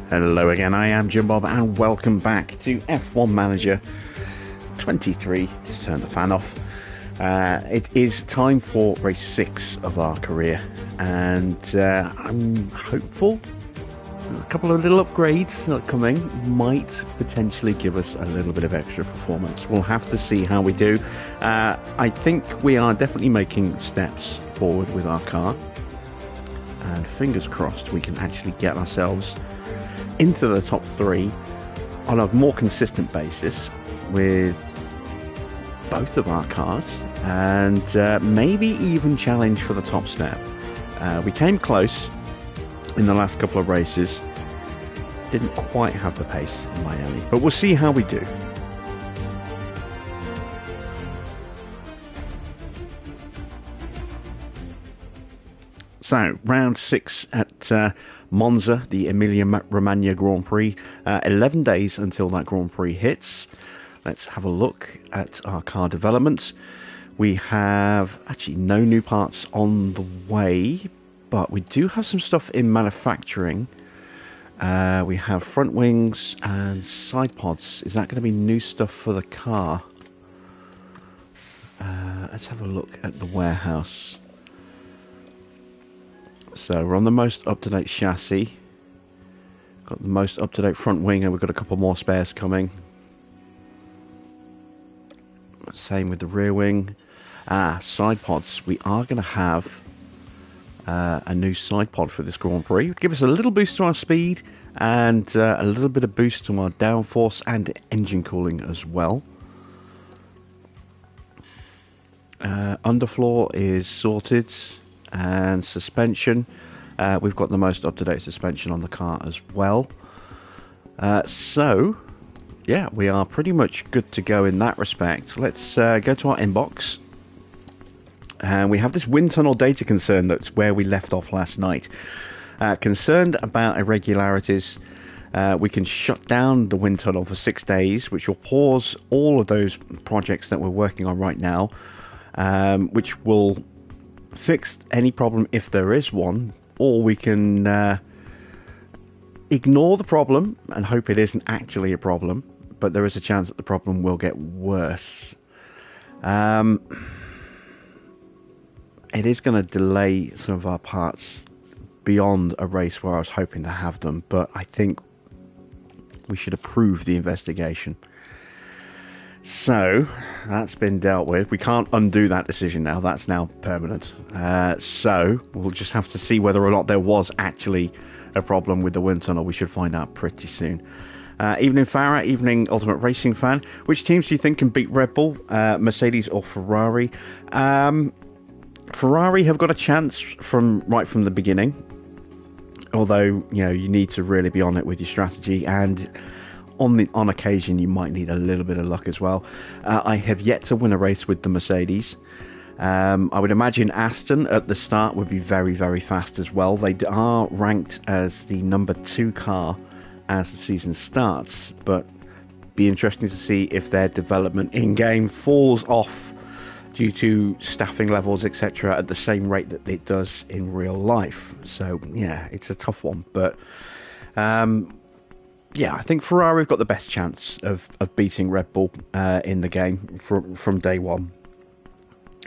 Hello again, I am Jim Bob and welcome back to F1 Manager 23. Just turn the fan off. It is time for race 6 of our career, and I'm hopeful a couple of little upgrades that are coming might potentially give us a little bit of extra performance. We'll have to see how we do. I think we are definitely making steps forward with our car, and fingers crossed we can actually get ourselves into the top 3 on a more consistent basis with both of our cars, and maybe even challenge for the top step. We came close in the last couple of races, didn't quite have the pace in Miami, but we'll see how we do. So, round 6 at Monza, the Emilia-Romagna Grand Prix. 11 days until that Grand Prix hits. Let's have a look at our car development. We have actually no new parts on the way, but we do have some stuff in manufacturing. We have front wings and side pods. Is that going to be new stuff for the car? Let's have a look at the warehouse. So we're on the most up-to-date chassis. Got the most up-to-date front wing, and we've got a couple more spares coming. Same with the rear wing. Side pods. We are going to have a new side pod for this Grand Prix. Give us a little boost to our speed and a little bit of boost to our downforce and engine cooling as well. Underfloor is sorted. And suspension, we've got the most up-to-date suspension on the car as well. So yeah, we are pretty much good to go in that respect. Let's go to our inbox, and we have this wind tunnel data concern. That's where we left off last night. Concerned about irregularities. We can shut down the wind tunnel for 6 days, which will pause all of those projects that we're working on right now, which will fix any problem if there is one, or we can ignore the problem and hope it isn't actually a problem, but there is a chance that the problem will get worse. It is going to delay some of our parts beyond a race where I was hoping to have them, but I think we should approve the investigation. So that's been dealt with. We can't undo that decision now. That's now permanent. So we'll just have to see whether or not there was actually a problem with the wind tunnel. We should find out pretty soon. Evening Farah, evening Ultimate Racing Fan. Which teams do you think can beat Red Bull, Mercedes or Ferrari? Ferrari have got a chance right from the beginning. Although, you need to really be on it with your strategy, and on occasion you might need a little bit of luck as well. I have yet to win a race with the Mercedes. I would imagine Aston at the start would be very, very fast as well. They are ranked as the number 2 car as the season starts, but be interesting to see if their development in-game falls off due to staffing levels, etc., at the same rate that it does in real life. So yeah, it's a tough one, but yeah, I think Ferrari have got the best chance of beating Red Bull in the game from day one.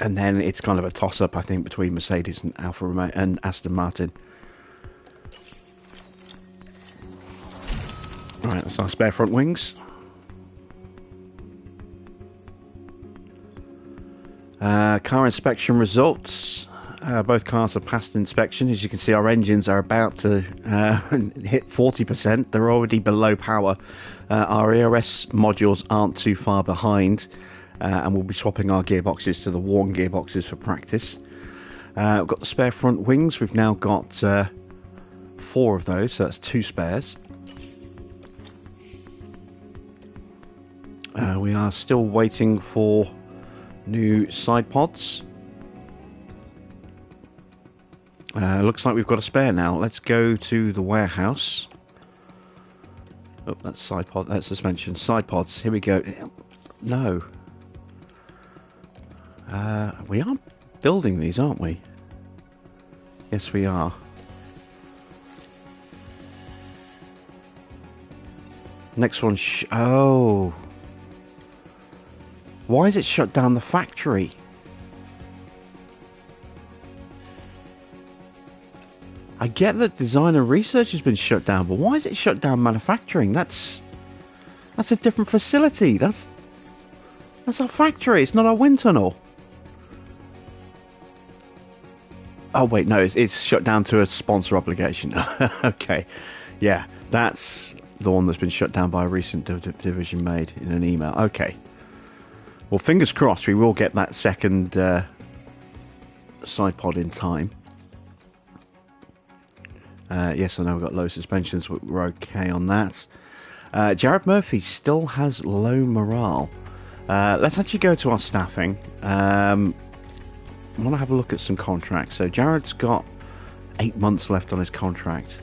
And then it's kind of a toss-up, I think, between Mercedes and Alfa Romeo and Aston Martin. Alright, that's our spare front wings. Car inspection results. Both cars have passed inspection. As you can see, our engines are about to hit 40%. They're already below power. Our ERS modules aren't too far behind, and we'll be swapping our gearboxes to the worn gearboxes for practice. We've got the spare front wings. We've now got 4 of those, so that's 2 spares. We are still waiting for new side pods. Looks like we've got a spare now. Let's go to the warehouse. Oh, that's side pod. That's suspension. Side pods. Here we go. No. We are building these, aren't we? Yes, we are. Next one. Oh. Why is it shut down the factory? I get that design and research has been shut down, but why is it shut down manufacturing? That's a different facility. That's our factory. It's not our wind tunnel. Oh wait, no, it's shut down to a sponsor obligation. Okay, yeah, that's the one that's been shut down by a recent division made in an email. Okay, well, fingers crossed we will get that second side pod in time. Yes, I know we've got low suspensions, but we're okay on that. Jared Murphy still has low morale. Let's actually go to our staffing. I want to have a look at some contracts. So Jared's got 8 months left on his contract.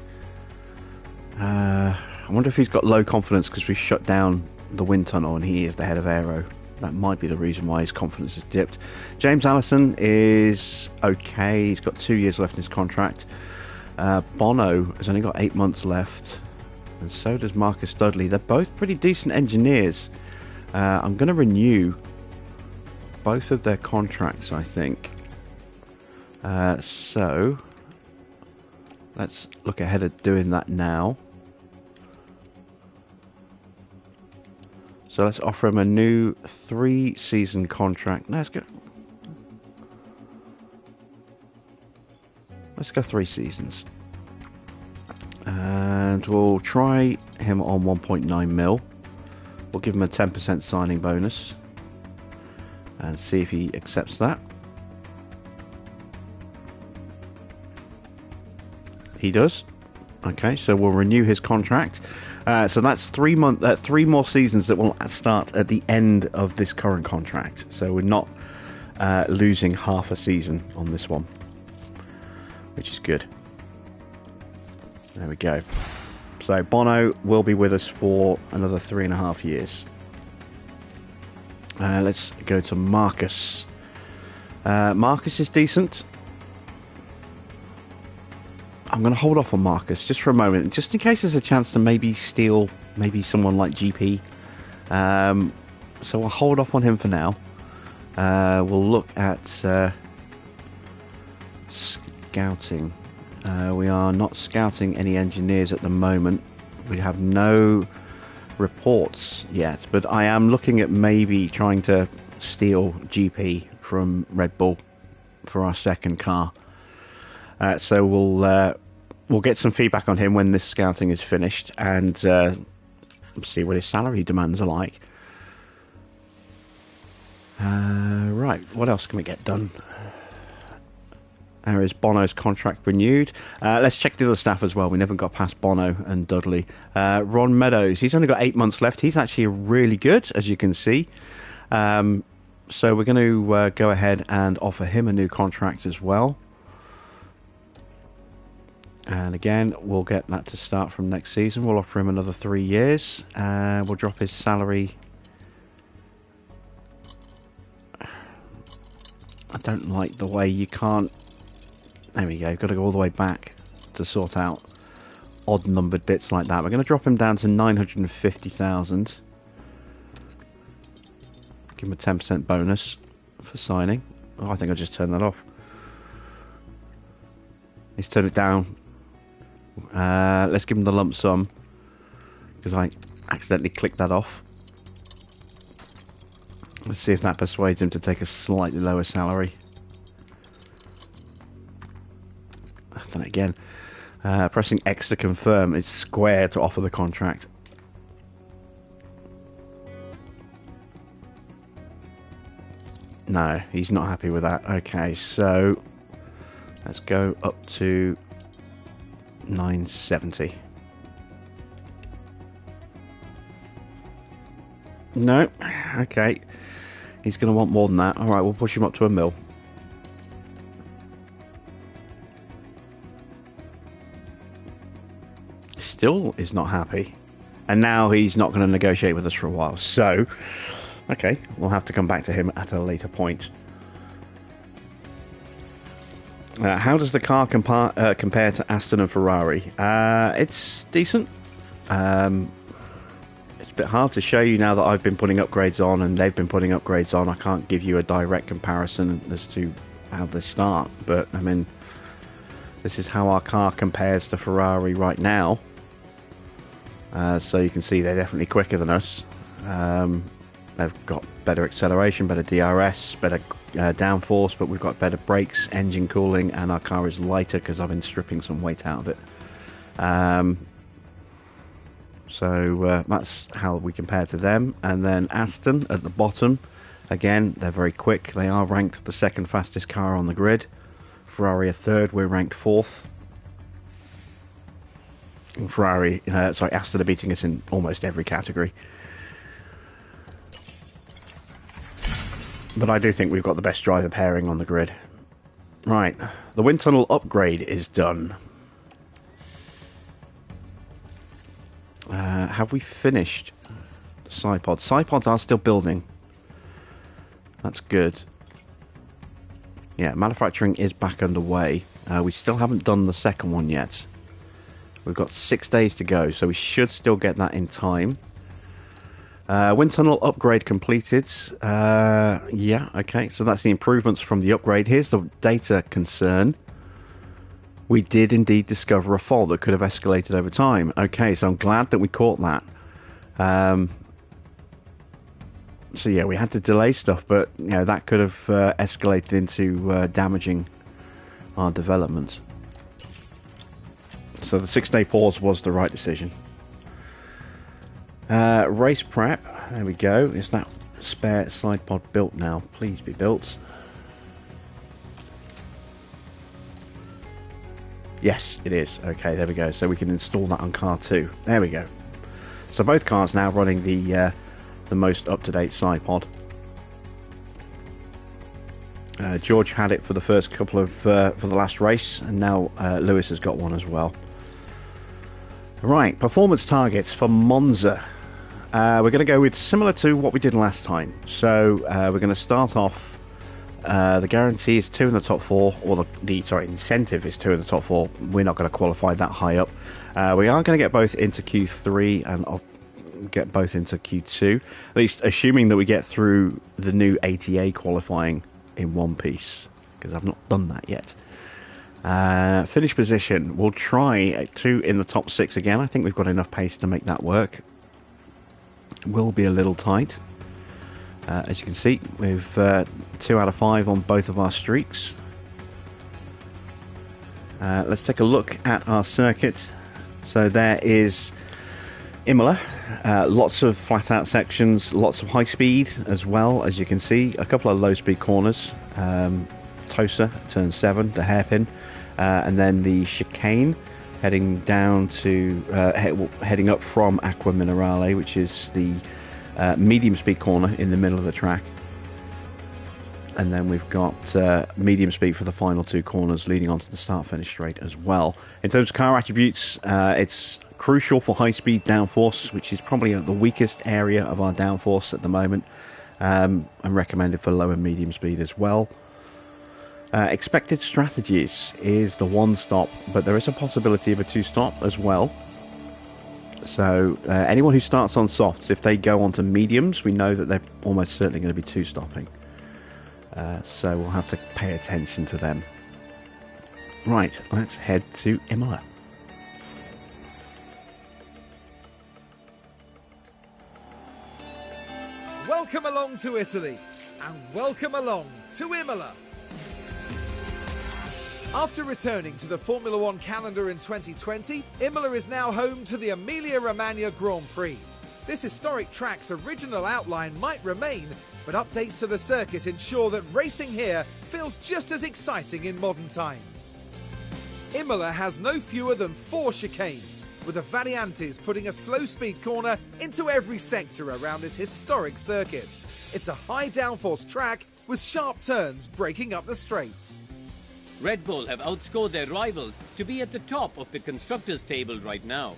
I wonder if he's got low confidence because we shut down the wind tunnel and he is the head of aero. That might be the reason why his confidence has dipped. James Allison is okay. He's got 2 years left in his contract. Bono has only got 8 months left, and so does Marcus Dudley. They're both pretty decent engineers. I'm going to renew both of their contracts, I think. So let's look ahead at doing that now. So let's offer him a new 3-season contract. No, let's go 3 seasons. And we'll try him on 1.9 mil. We'll give him a 10% signing bonus and see if he accepts that. He does. Okay, so we'll renew his contract. So that's 3 more seasons that will start at the end of this current contract. So we're not losing half a season on this one, which is good. There we go. So Bono will be with us for another 3.5 years. Let's go to Marcus. Marcus is decent. I'm going to hold off on Marcus just for a moment, just in case there's a chance to maybe steal someone like GP. So I'll hold off on him for now. We'll look at scouting. We are not scouting any engineers at the moment. We have no reports yet, but I am looking at maybe trying to steal GP from Red Bull for our second car. So we'll get some feedback on him when this scouting is finished, and see what his salary demands are like. Right, what else can we get done? There is Bono's contract renewed. Let's check the other staff as well. We never got past Bono and Dudley. Ron Meadows, he's only got 8 months left. He's actually really good, as you can see. So we're going to go ahead and offer him a new contract as well. And again, we'll get that to start from next season. We'll offer him another 3 years. We'll drop his salary. I don't like the way you can't... There we go, got to go all the way back to sort out odd numbered bits like that. We're going to drop him down to 950,000. Give him a 10% bonus for signing. Oh, I think I just turned that off. He's turned it down. Let's give him the lump sum, because I accidentally clicked that off. Let's see if that persuades him to take a slightly lower salary. I've done it again. Pressing X to confirm. It's square to offer the contract. No, he's not happy with that. Okay, so let's go up to 970. No, okay. He's going to want more than that. Alright, we'll push him up to a mil. Still is not happy. And now he's not going to negotiate with us for a while. So, okay, we'll have to come back to him at a later point. How does the car compare to Aston and Ferrari? It's decent. bit hard to show you now that I've been putting upgrades on and they've been putting upgrades on. I can't give you a direct comparison as to how they start, but I mean, this is how our car compares to Ferrari right now. So you can see they're definitely quicker than us. They've got better acceleration, better DRS, better downforce, but we've got better brakes, engine cooling, and our car is lighter because I've been stripping some weight out of it. So that's how we compare to them. And then Aston at the bottom, again, they're very quick. They are ranked the second fastest car on the grid. Ferrari are third, we're ranked fourth. And Aston are beating us in almost every category. But I do think we've got the best driver pairing on the grid. Right, the wind tunnel upgrade is done. Have we finished side pods? Side pods are still building. That's good. Yeah, manufacturing is back underway. We still haven't done the second one yet. We've got 6 days to go, so we should still get that in time. Wind tunnel upgrade completed. Yeah, okay, so that's the improvements from the upgrade. Here's the data concern. We did indeed discover a fault that could have escalated over time. Okay, so I'm glad that we caught that. So yeah, we had to delay stuff, but you know, that could have escalated into damaging our development. So the 6-day pause was the right decision. Race prep, there we go. Is that spare side pod built now? Please be built. Yes, it is. Okay, there we go. So we can install that on car 2. There we go. So both cars now running the most up-to-date side pod. George had it for the first couple of for the last race, and now Lewis has got one as well. Right, performance targets for Monza. We're going to go with similar to what we did last time. So we're going to start off. The guarantee is 2 in the top 4, or the incentive is 2 in the top 4. We're not going to qualify that high up. We are going to get both into Q3 and I'll get both into Q2, at least assuming that we get through the new ATA qualifying in one piece, because I've not done that yet. Finish position, we'll try 2 in the top 6 again. I think we've got enough pace to make that work. Will be a little tight. As you can see, we've 2 out of 5 on both of our streaks. Let's take a look at our circuit. So there is Imola, lots of flat out sections, lots of high speed as well, as you can see, a couple of low speed corners. Tosa, turn 7, the hairpin, and then the chicane heading down to heading up from Acqua Minerale, which is the medium speed corner in the middle of the track. And then we've got medium speed for the final 2 corners leading onto the start finish straight as well. In terms of car attributes, it's crucial for high speed downforce, which is probably the weakest area of our downforce at the moment, and recommended for low and medium speed as well. Expected strategies is the 1 stop, but there is a possibility of a 2 stop as well. So anyone who starts on softs, if they go onto mediums, we know that they're almost certainly going to be 2 stopping. So we'll have to pay attention to them. Right, let's head to Imola. Welcome along to Italy, and welcome along to Imola. After returning to the Formula One calendar in 2020, Imola is now home to the Emilia-Romagna Grand Prix. This historic track's original outline might remain, but updates to the circuit ensure that racing here feels just as exciting in modern times. Imola has no fewer than 4 chicanes, with the Variantes putting a slow-speed corner into every sector around this historic circuit. It's a high downforce track with sharp turns breaking up the straights. Red Bull have outscored their rivals to be at the top of the constructors' table right now.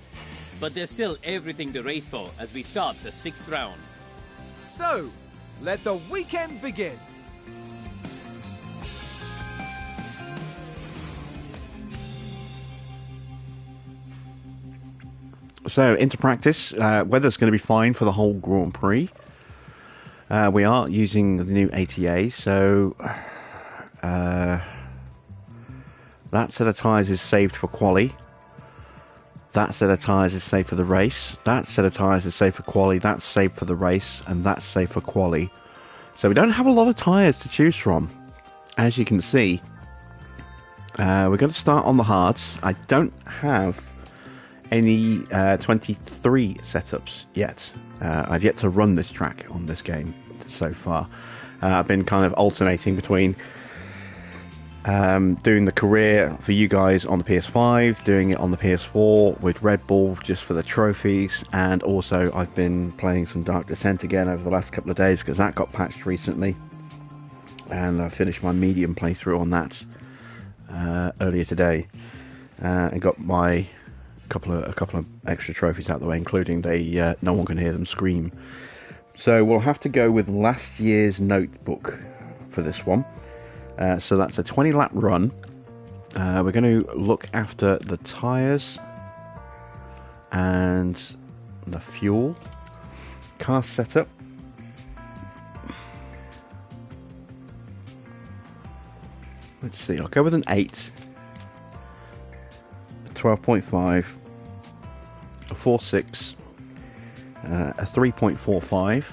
But there's still everything to race for as we start the 6th round. So, let the weekend begin. So into practice. Weather's going to be fine for the whole Grand Prix. We are using the new ATA, so that set of tyres is saved for quali. That set of tyres is saved for the race. That set of tyres is saved for quali. That's saved for the race, and that's saved for quali. So we don't have a lot of tyres to choose from, as you can see. We're going to start on the hards. I don't have any 23 setups yet. I've yet to run this track on this game so far. I've been kind of alternating between doing the career for you guys on the PS5, doing it on the PS4 with Red Bull just for the trophies, and also I've been playing some Dark Descent again over the last couple of days because that got patched recently, and I finished my medium playthrough on that earlier today, and got my a couple of extra trophies out of the way, including the no one can hear them scream. So we'll have to go with last year's notebook for this one. So that's a 20 lap run. We're going to look after the tyres and the fuel, car setup, let's see, I'll go with an 8, a 12.5, a 4.6, a 3.45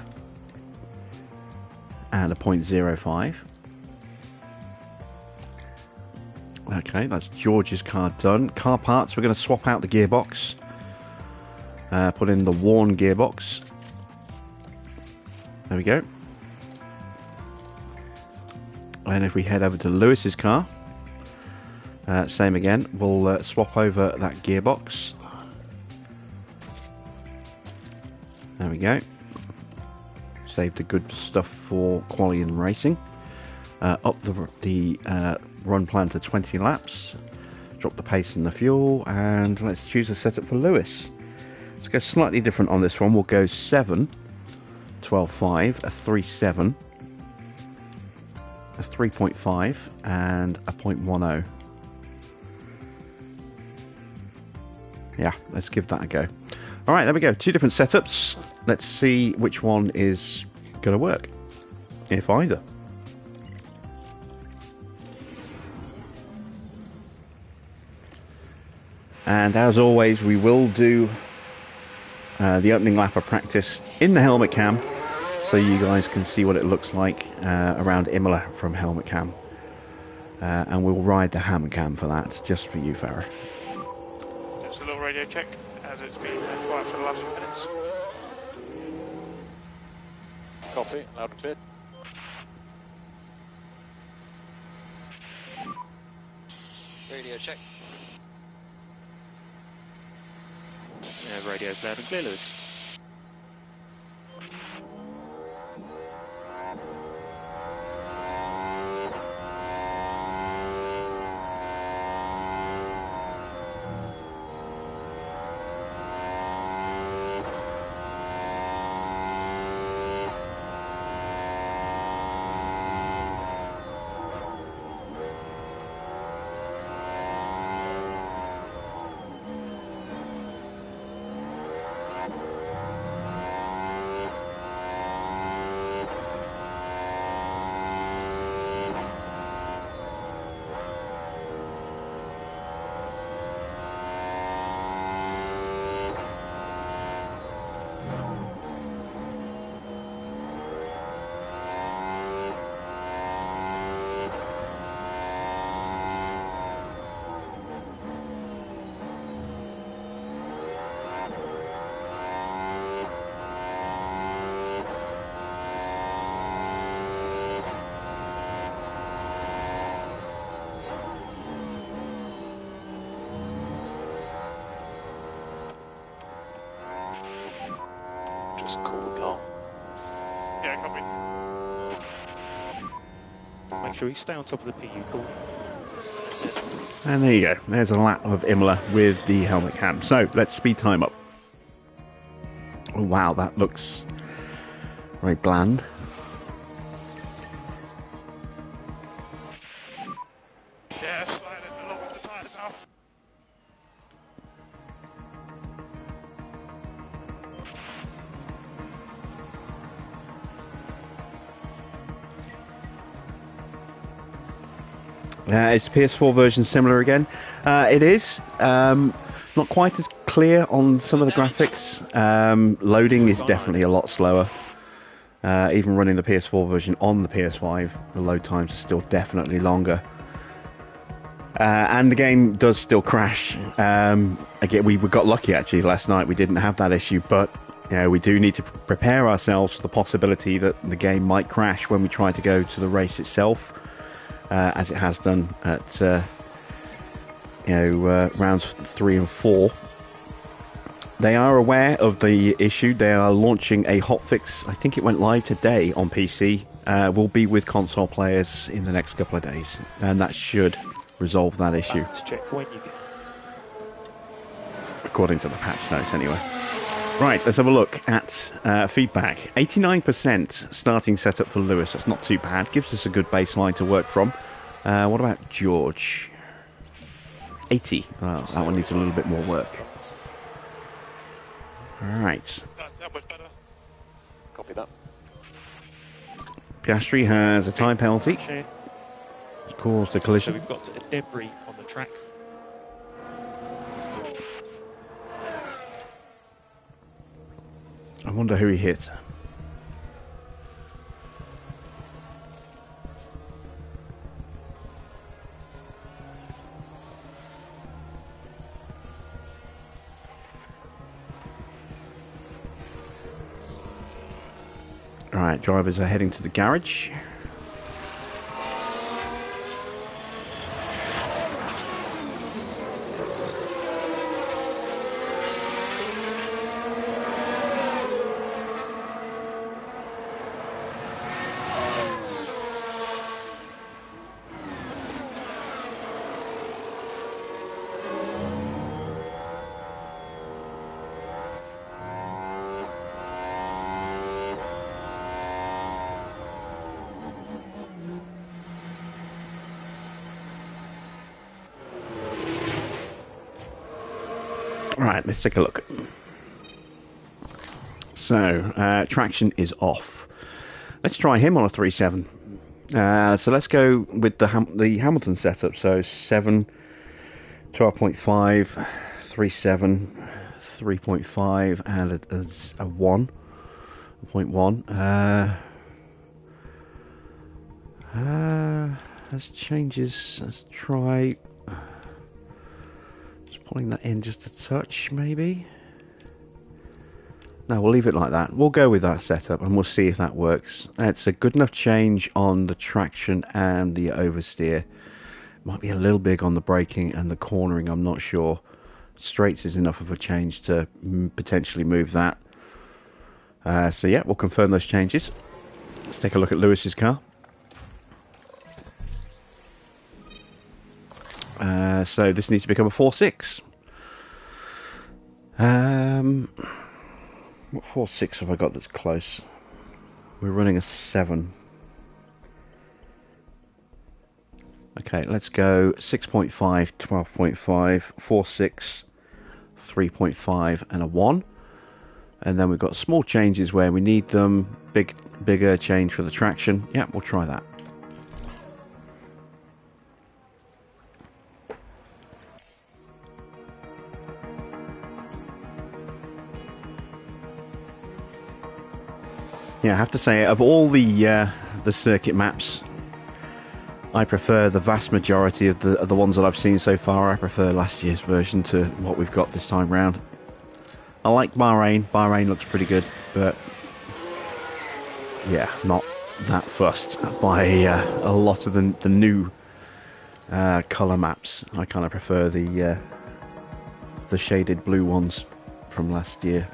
and a 0.05. Okay, that's George's car done. Car parts, we're going to swap out the gearbox, put in the worn gearbox. There we go. And if we head over to Lewis's car, same again, we'll swap over that gearbox. There we go. Save the good stuff for quali and racing. Up the run plan to 20 laps. Drop the pace in the fuel, and let's choose a setup for Lewis. Let's go slightly different on this one. We'll go 7, 12.5, a 3.7, a 3.5, and a 0.10. Yeah, let's give that a go. Alright, there we go. 2 different setups. Let's see which one is going to work, if either. And as always, we will do the opening lap of practice in the helmet cam, so you guys can see what it looks like around Imola from helmet cam. And we'll ride the ham cam for that, just for you, Farah. Just a little radio check, as it's been quiet for the last few minutes. Copy, loud and clear. Radio check. Yeah, radio's loud and clear, Lewis. Just cool the car. Yeah, copy. Make sure you stay on top of the PU call. And there you go. There's a lap of Imola with the helmet cam. So let's speed time up. Oh, wow, that looks very bland. Yeah, slide it along with the tyres off. Is the PS4 version similar again? It is. Not quite as clear on some of the graphics. Loading is definitely a lot slower. Even running the PS4 version on the PS5, the load times are still definitely longer. And the game does still crash. Again, we got lucky actually last night. We didn't have that issue, but we do need to prepare ourselves for the possibility that the game might crash when we try to go to the race itself, as it has done at rounds 3 and 4. They are aware of the issue. They are launching a hotfix. I think it went live today on PC. Will be with console players in the next couple of days, and that should resolve that issue. Check when you get. According to the patch notes, anyway. Right, let's have a look at feedback. 89% starting setup for Lewis. That's not too bad. Gives us a good baseline to work from. What about George? 80. Oh, that one needs a little bit more work. Alright. That was better. Copy that. Piastri has a time penalty. It's caused a So collision. we've got a debris on the track. I wonder who he hit. Alright, drivers are heading to the garage. Right, let's take a look. So, traction is off. Let's try him on a 3.7. So let's go with the Hamilton setup. So 7, 12.5, 3.7, 3.5, and a 1.1. Let's changes. Let's try. Pulling that in just a touch, maybe. No, we'll leave it like that. We'll go with that setup and we'll see if that works. It's a good enough change on the traction and the oversteer. Might be a little big on the braking and the cornering, I'm not sure. Straights is enough of a change to potentially move that. So yeah, we'll confirm those changes. Let's take a look at Lewis's car. So this needs to become a 4.6. What 4.6 have I got that's close? We're running a 7. Okay, let's go 6.5, 12.5, 4.6, 3.5 and a 1. And then we've got small changes where we need them. Bigger change for the traction. Yeah, we'll try that. Yeah, I have to say, of all the circuit maps, I prefer the vast majority of the ones that I've seen so far. I prefer last year's version to what we've got this time round. I like Bahrain. Bahrain looks pretty good, but yeah, not that fussed by a lot of the new colour maps. I kind of prefer the shaded blue ones from last year.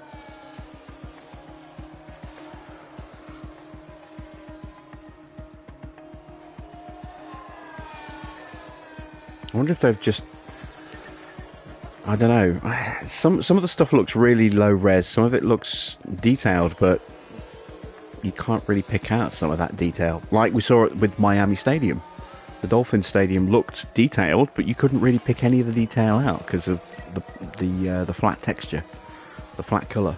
I wonder if they've just... I don't know. Some of the stuff looks really low res. Some of it looks detailed, but you can't really pick out some of that detail. Like we saw it with Miami Stadium. The Dolphin Stadium looked detailed, but you couldn't really pick any of the detail out because of the flat texture, the flat colour.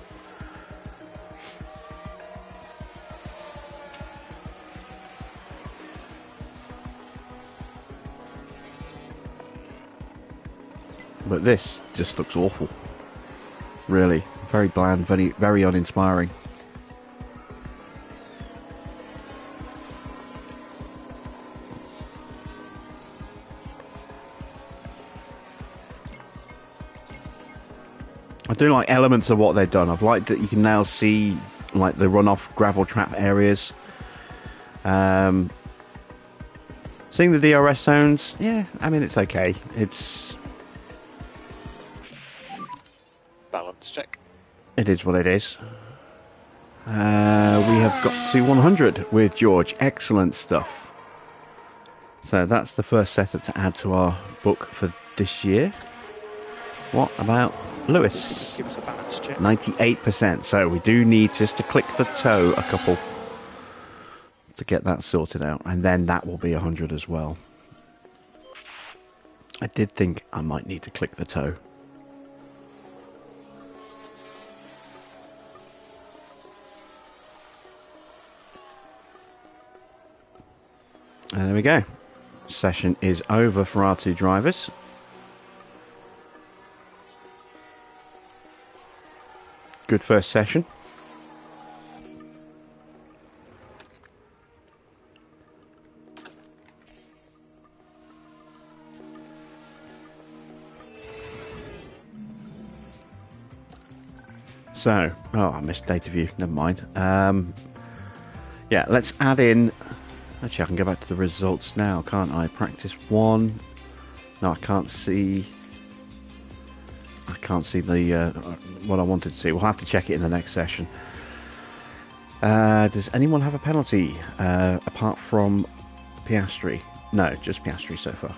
but this just looks awful. Really, very bland, very, very uninspiring. I do like elements of what they've done. I've liked that you can now see like the runoff gravel trap areas. Seeing the DRS zones, yeah, I mean it's okay. It's Balance check. It is what it is. We have got to 100 with George. Excellent stuff. So that's the first setup to add to our book for this year. What about Lewis? Give us a balance check. 98%. So we do need just to click the toe a couple to get that sorted out. And then that will be 100 as well. I did think I might need to click the toe. And there we go. Session is over for our two drivers. Good first session. So, oh, I missed data view. Never mind. Yeah, let's add in. Actually, I can go back to the results now, can't I? Practice 1. No, I can't see. I can't see the what I wanted to see. We'll have to check it in the next session. Does anyone have a penalty apart from Piastri? No, just Piastri so far.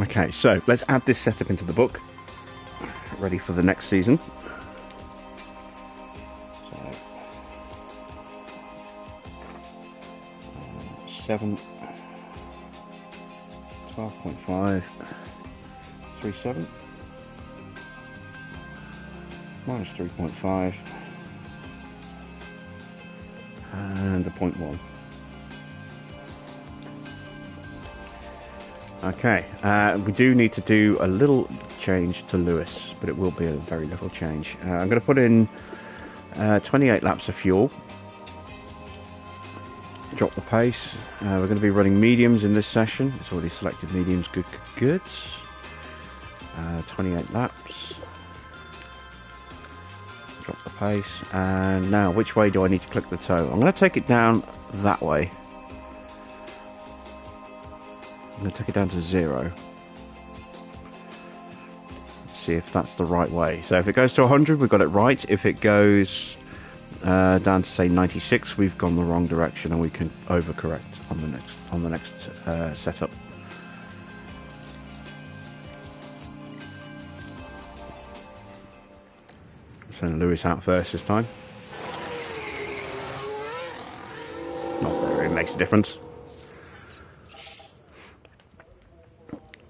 Okay, so let's add this setup into the book. Ready for the next season. So, 7, 12.5, 37, minus 3.5, and a 0.1. Okay, we do need to do a little change to Lewis, but it will be a very little change. I'm going to put in 28 laps of fuel. Drop the pace. We're going to be running mediums in this session. It's already selected mediums. Good, good. 28 laps. Drop the pace. And now, which way do I need to click the toe? I'm going to take it down that way. I'm going to take it down to 0. Let's see if that's the right way. So if it goes to 100, we've got it right. If it goes down to say 96, we've gone the wrong direction, and we can overcorrect on the next setup. Send Lewis out first this time. Not that it really makes a difference.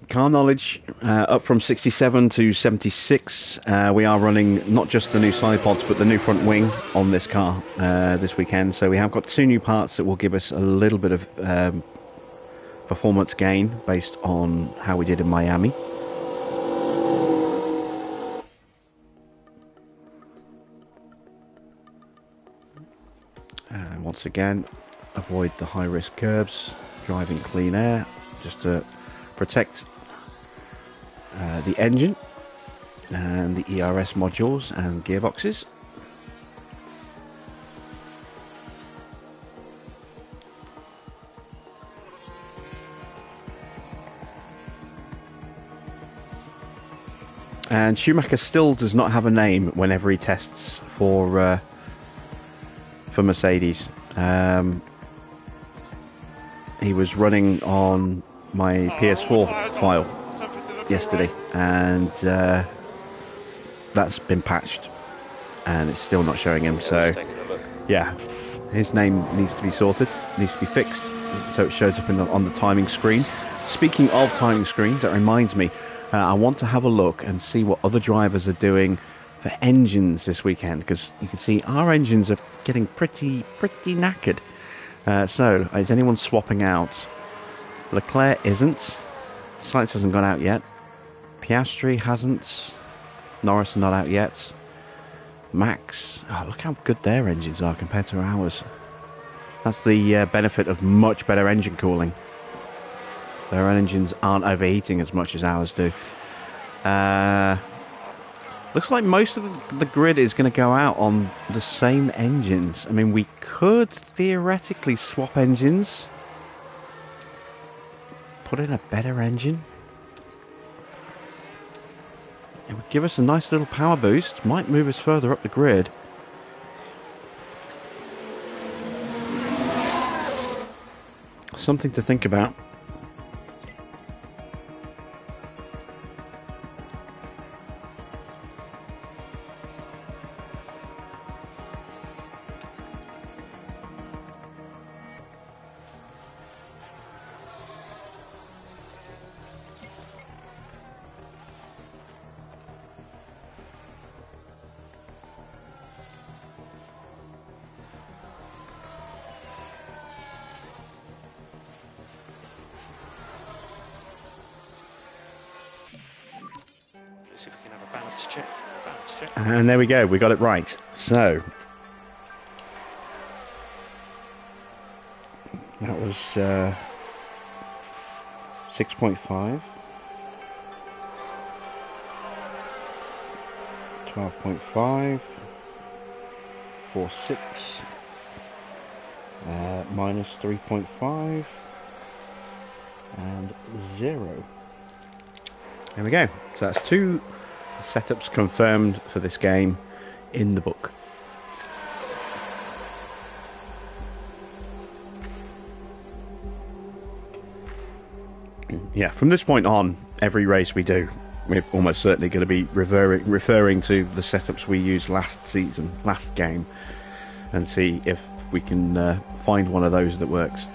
Car knowledge up from 67 to 76. We are running not just the new side pods but the new front wing on this car this weekend. So we have got 2 new parts that will give us a little bit of performance gain based on how we did in Miami. And once again, avoid the high risk curbs, driving clean air just to protect the engine and the ERS modules and gearboxes. And Schumacher still does not have a name whenever he tests for Mercedes. He was running on my PS4 file yesterday, and that's been patched, and it's still not showing him. So yeah, his name needs to be sorted, needs to be fixed, so it shows up on the timing screen. Speaking of timing screens, that reminds me, I want to have a look and see what other drivers are doing for engines this weekend, because you can see our engines are getting pretty knackered. So is anyone swapping out? Leclerc isn't. Sights hasn't gone out yet. Piastri hasn't. Norris not out yet. Max, oh, look how good their engines are compared to ours. That's the benefit of much better engine cooling. Their engines aren't overheating as much as ours do. Looks like most of the grid is going to go out on the same engines. I mean, we could theoretically swap engines. Put in a better engine. It would give us a nice little power boost. Might move us further up the grid. Something to think about. Let's see if we can have a balance check. Balance check. And there we go, we got it right. So, that was 6.5, 12.5, 4.6, minus 3.5, and 0. There we go. So that's 2 setups confirmed for this game in the book. Yeah, from this point on, every race we do, we're almost certainly going to be referring to the setups we used last season, last game, and see if we can find one of those that works.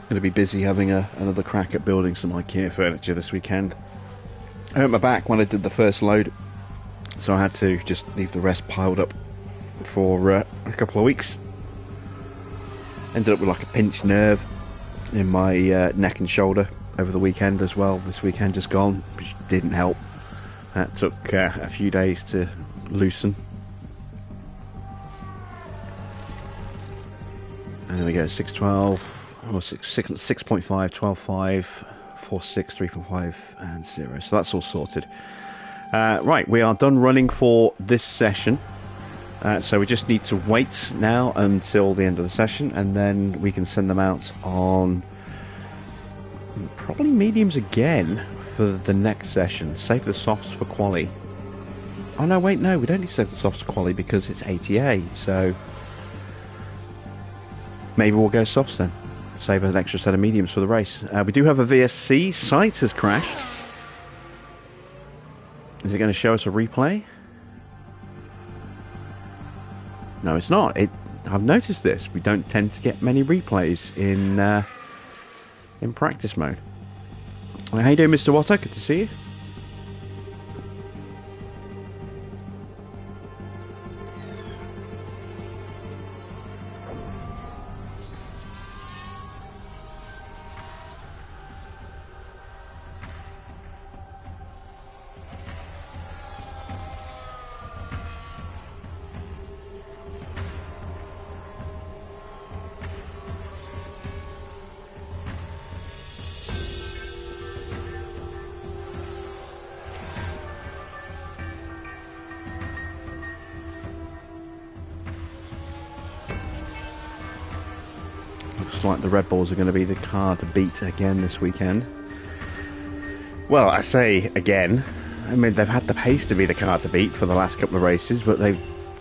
Going to be busy having another crack at building some IKEA furniture this weekend. I hurt my back when I did the first load, so I had to just leave the rest piled up for a couple of weeks. Ended up with like a pinched nerve in my neck and shoulder over the weekend as well. This weekend just gone, which didn't help. That took a few days to loosen. And there we go, 6.12. Oh, 6.5, 12.5, 4.6, 3.5 and 0. So that's all sorted. Right, we are done running for this session. So we just need to wait now until the end of the session, and then we can send them out on probably mediums again for the next session. Save the softs for quali. Oh no, wait, no, we don't need to save the softs for quali because it's ATA. So maybe we'll go softs then. Save an extra set of mediums for the race. We do have a VSC. Sight has crashed. Is it going to show us a replay? No, it's not. I've noticed this. We don't tend to get many replays in practice mode. How you doing, Mr. Watto? Good to see you. Looks like the Red Bulls are going to be the car to beat again this weekend. Well, I say again. I mean, they've had the pace to be the car to beat for the last couple of races, but they've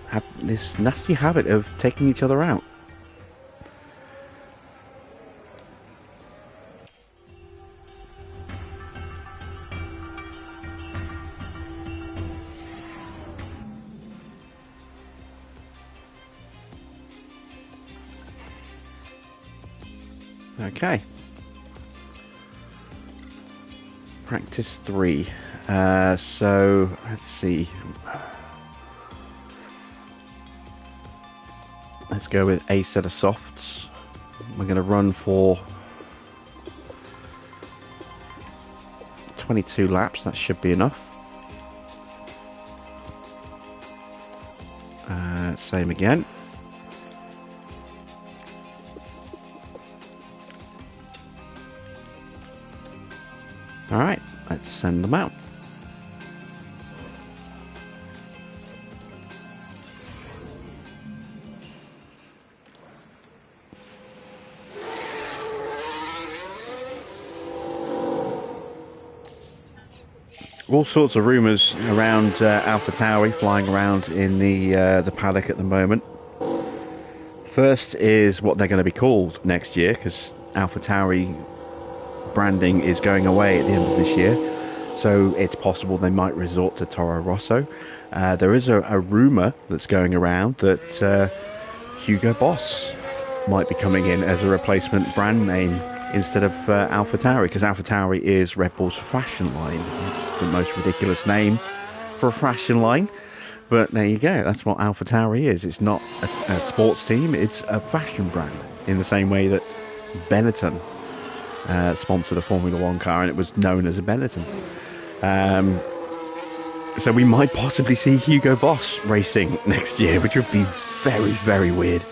had this nasty habit of taking each other out. Okay. Practice 3. So let's see. Let's go with a set of softs. We're going to run for 22 laps. That should be enough. Same again. All right, let's send them out. All sorts of rumours around AlphaTauri flying around in the paddock at the moment. First is what they're going to be called next year, because AlphaTauri branding is going away at the end of this year, so it's possible they might resort to Toro Rosso. There is a rumour that's going around that Hugo Boss might be coming in as a replacement brand name instead of AlphaTauri, because AlphaTauri is Red Bull's fashion line. It's the most ridiculous name for a fashion line, but there you go. That's what AlphaTauri is. It's not a sports team, it's a fashion brand, in the same way that Benetton sponsored a Formula One car and it was known as a Benetton. So we might possibly see Hugo Boss racing next year, which would be very, very weird.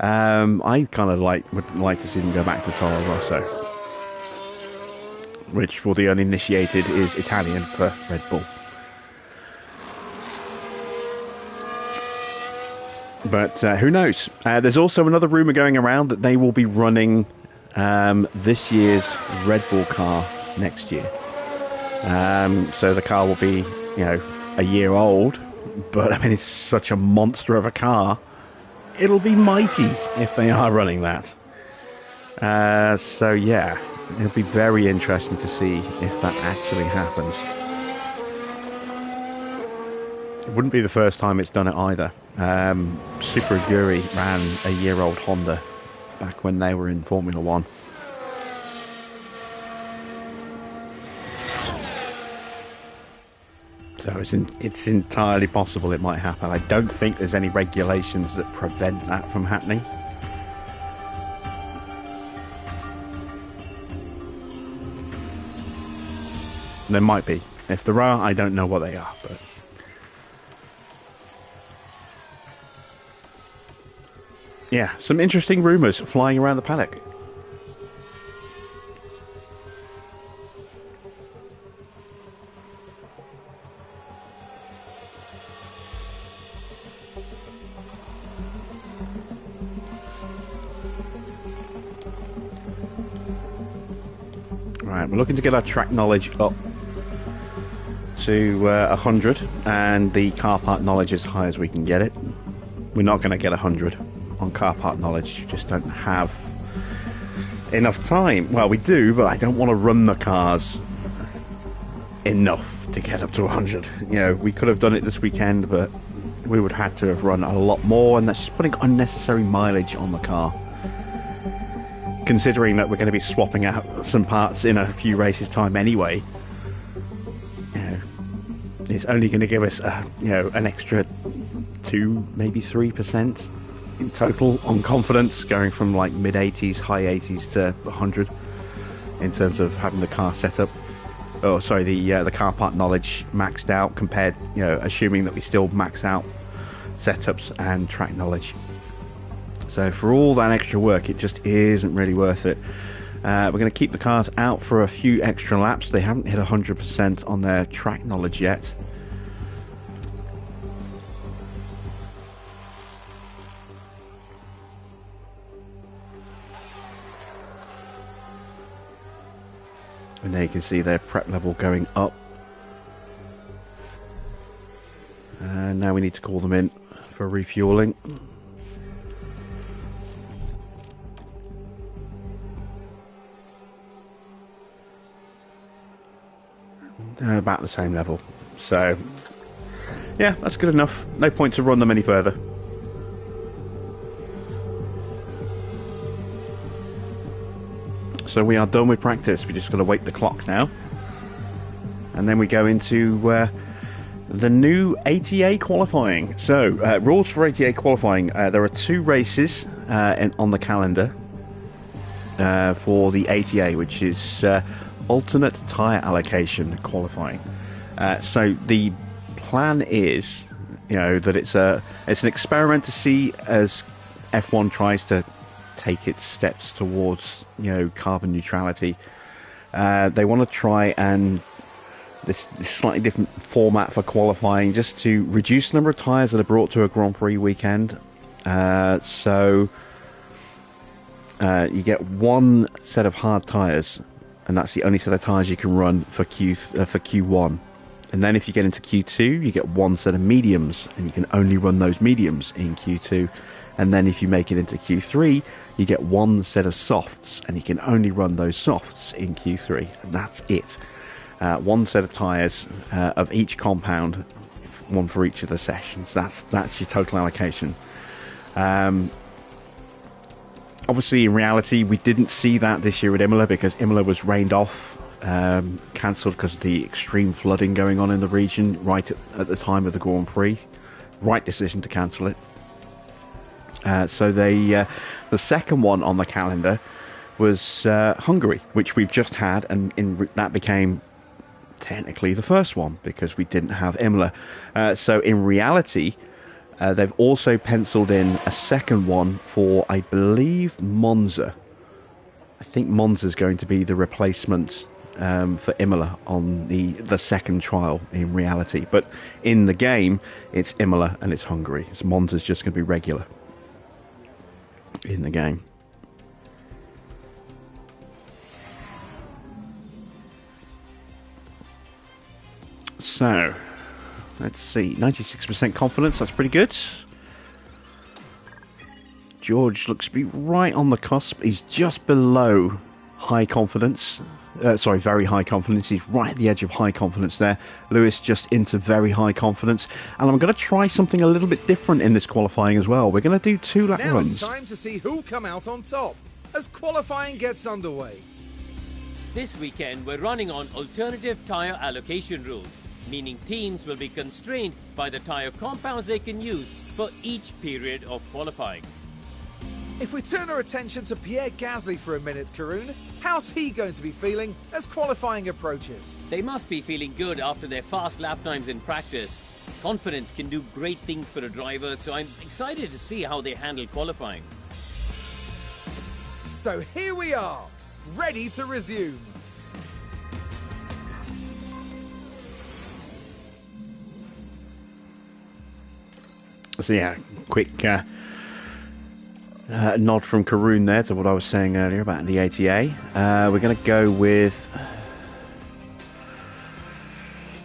I kind of would like to see them go back to Toro Rosso, which for the uninitiated is Italian for Red Bull. But who knows? There's also another rumour going around that they will be running this year's Red Bull car next year. So the car will be, a year old, but I mean, it's such a monster of a car. It'll be mighty if they are running that. So yeah, it'll be very interesting to see if that actually happens. It wouldn't be the first time it's done it either. Super Aguri ran a year-old Honda back when they were in Formula One. So it's entirely possible it might happen. I don't think there's any regulations that prevent that from happening. There might be. If there are, I don't know what they are, but yeah, some interesting rumours flying around the paddock. Right, we're looking to get our track knowledge up to 100, and the car part knowledge as high as we can get it. We're not going to get 100 on car part knowledge, just don't have enough time. Well, we do, but I don't want to run the cars enough to get up to 100. We could have done it this weekend, but we would have to have run a lot more, and that's just putting unnecessary mileage on the car, considering that we're going to be swapping out some parts in a few races time anyway. It's only going to give us an extra 2, maybe 3% in total on confidence, going from like mid 80s, high 80s to 100 in terms of having the car set up. Oh, sorry, the car part knowledge maxed out, compared, assuming that we still max out setups and track knowledge. So for all that extra work, it just isn't really worth it. We're going to keep the cars out for a few extra laps. They haven't hit 100% on their track knowledge yet. And there you can see their prep level going up. And now we need to call them in for refueling. About the same level. So yeah, that's good enough. No point to run them any further. So we are done with practice. We just got to wait the clock now, and then we go into the new ATA qualifying. So, rules for ATA qualifying. There are 2 races on the calendar for the ATA, which is alternate tyre allocation qualifying. So the plan is, that it's an experiment to see as F1 tries to take its steps towards, carbon neutrality. They want to try and this slightly different format for qualifying, just to reduce the number of tyres that are brought to a Grand Prix weekend. So you get 1 set of hard tyres, and that's the only set of tyres you can run for Q1. And then if you get into Q2, you get 1 set of mediums, and you can only run those mediums in Q2. And then if you make it into Q3, you get 1 set of softs, and you can only run those softs in Q3. And that's it. 1 set of tyres of each compound, 1 for each of the sessions. That's your total allocation. Obviously, in reality, we didn't see that this year at Imola, because Imola was rained off, cancelled because of the extreme flooding going on in the region right at the time of the Grand Prix. Right decision to cancel it. So the second one on the calendar was Hungary, which we've just had, and that became technically the first one because we didn't have Imola. So in reality, they've also penciled in a second one for, I believe, Monza. I think Monza's going to be the replacement for Imola on the second trial in reality. But in the game, it's Imola and it's Hungary. So Monza's just going to be regular in the game. So, let's see, 96% confidence, that's pretty good. George looks to be right on the cusp. He's just below high confidence. Very high confidence. He's right at the edge of high confidence there. Lewis just into very high confidence. And I'm going to try something a little bit different in this qualifying as well. We're going to do 2 lap now runs. Now it's time to see who'll come out on top as qualifying gets underway. This weekend, we're running on alternative tyre allocation rules, meaning teams will be constrained by the tyre compounds they can use for each period of qualifying. If we turn our attention to Pierre Gasly for a minute, Karun, how's he going to be feeling as qualifying approaches? They must be feeling good after their fast lap times in practice. Confidence can do great things for a driver, so I'm excited to see how they handle qualifying. So here we are, ready to resume. So yeah, quick nod from Karun there to what I was saying earlier about the ATA. We're going to go with...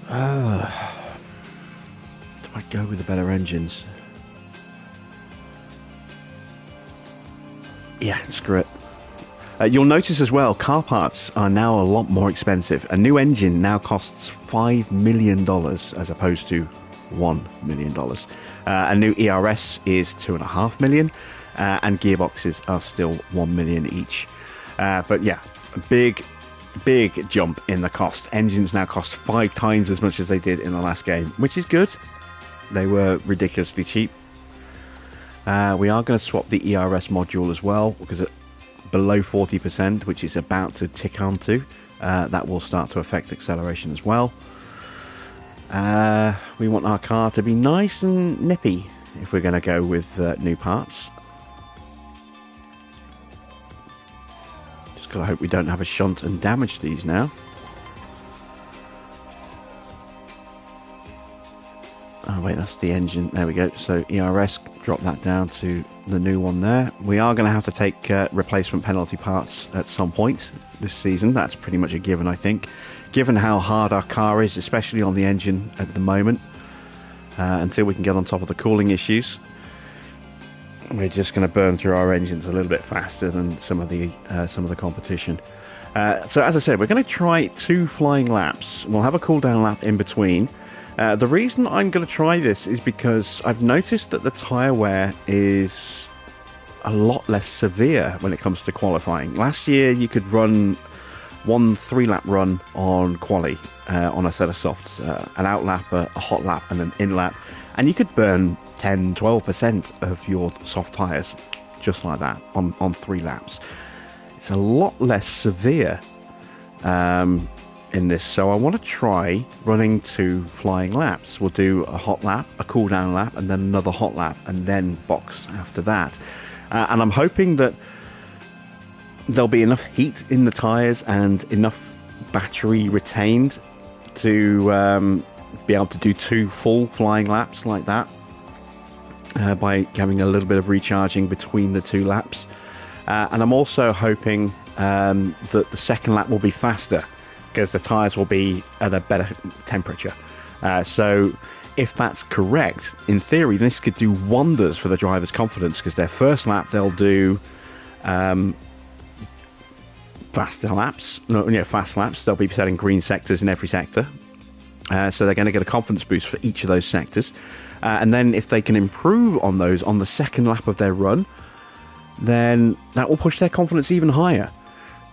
do I go with the better engines? Yeah, screw it. You'll notice as well, car parts are now a lot more expensive. A new engine now costs $5 million as opposed to $1 million. A new ERS is $2.5 million, and gearboxes are still $1 million each. But yeah, a big jump in the cost. Engines now cost 5 times as much as they did in the last game, which is good. They were ridiculously cheap. We are going to swap the ERS module as well, because at below 40%, which is about to tick onto, that will start to affect acceleration as well. We want our car to be nice and nippy if we're going to go with new parts. Just got to hope we don't have a shunt and damage these now. Oh wait, that's the engine. There we go. So ERS, drop that down to the new one there. We are going to have to take replacement penalty parts at some point this season. That's pretty much a given, I think. Given how hard our car is, especially on the engine at the moment, until we can get on top of the cooling issues, we're just going to burn through our engines a little bit faster than some of the competition. So as I said, we're going to try 2 flying laps. We'll have a cool down lap in between. The reason I'm going to try this is because I've noticed that the tyre wear is a lot less severe when it comes to qualifying. Last year you could run one 3-lap run on quali on a set of softs, an out lap, a hot lap, and an in lap, and you could burn 10-12% of your soft tyres just like that on 3 laps. It's a lot less severe in this, so I want to try running 2 flying laps. We'll do a hot lap, a cool down lap, and then another hot lap, and then box after that. And I'm hoping that there'll be enough heat in the tyres and enough battery retained to be able to do 2 full flying laps like that by having a little bit of recharging between the 2 laps. And I'm also hoping that the second lap will be faster because the tyres will be at a better temperature. So if that's correct, in theory, this could do wonders for the driver's confidence, because their first lap they'll do fast laps. They'll be setting green sectors in every sector. So they're going to get a confidence boost for each of those sectors. And then if they can improve on those on the second lap of their run, then that will push their confidence even higher.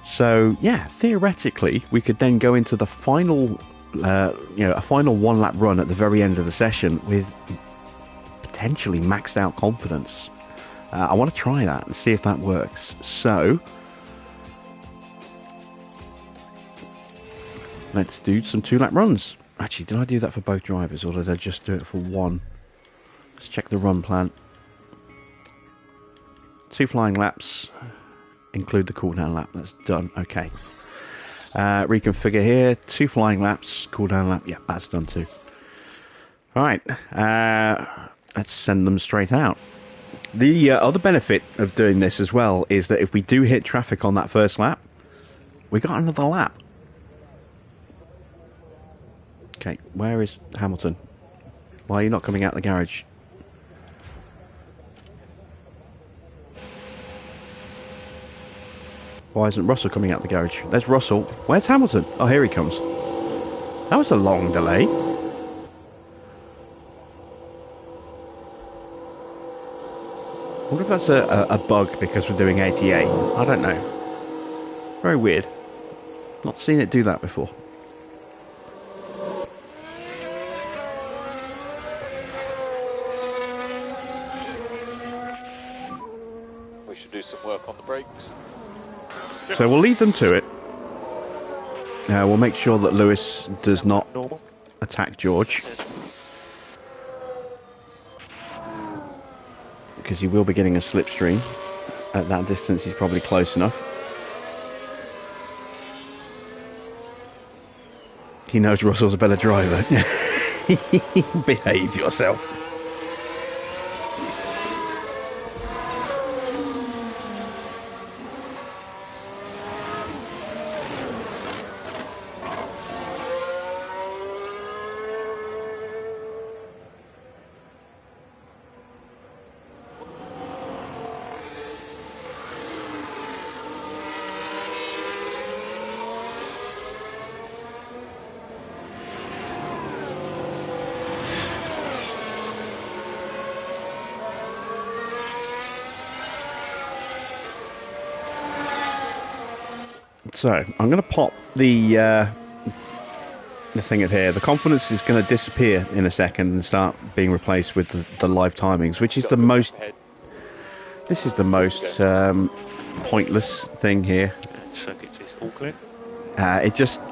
So yeah, theoretically, we could then go into the final, a final 1-lap run at the very end of the session with potentially maxed out confidence. I want to try that and see if that works. So let's do some 2-lap runs. Actually, did I do that for both drivers, or did I just do it for one? Let's check the run plan. 2 flying laps. Include the cool down lap. That's done. Okay. Reconfigure here. 2 flying laps. Cool down lap. Yeah, that's done too. Alright. Let's send them straight out. The other benefit of doing this as well is that if we do hit traffic on that first lap, we got another lap. Okay, where is Hamilton? Why are you not coming out the garage? Why isn't Russell coming out the garage? There's Russell. Where's Hamilton? Oh, here he comes. That was a long delay. I wonder if that's a bug because we're doing ATA. I don't know. Very weird. Not seen it do that before. We should do some work on the brakes. So we'll leave them to it. We'll make sure that Lewis does not attack George, because he will be getting a slipstream. At that distance he's probably close enough. He knows Russell's a better driver. Behave yourself. So I'm going to pop the thing of here. The confidence is going to disappear in a second and start being replaced with the live timings, which is the most. This is the most pointless thing here. Circuits is all clear. It just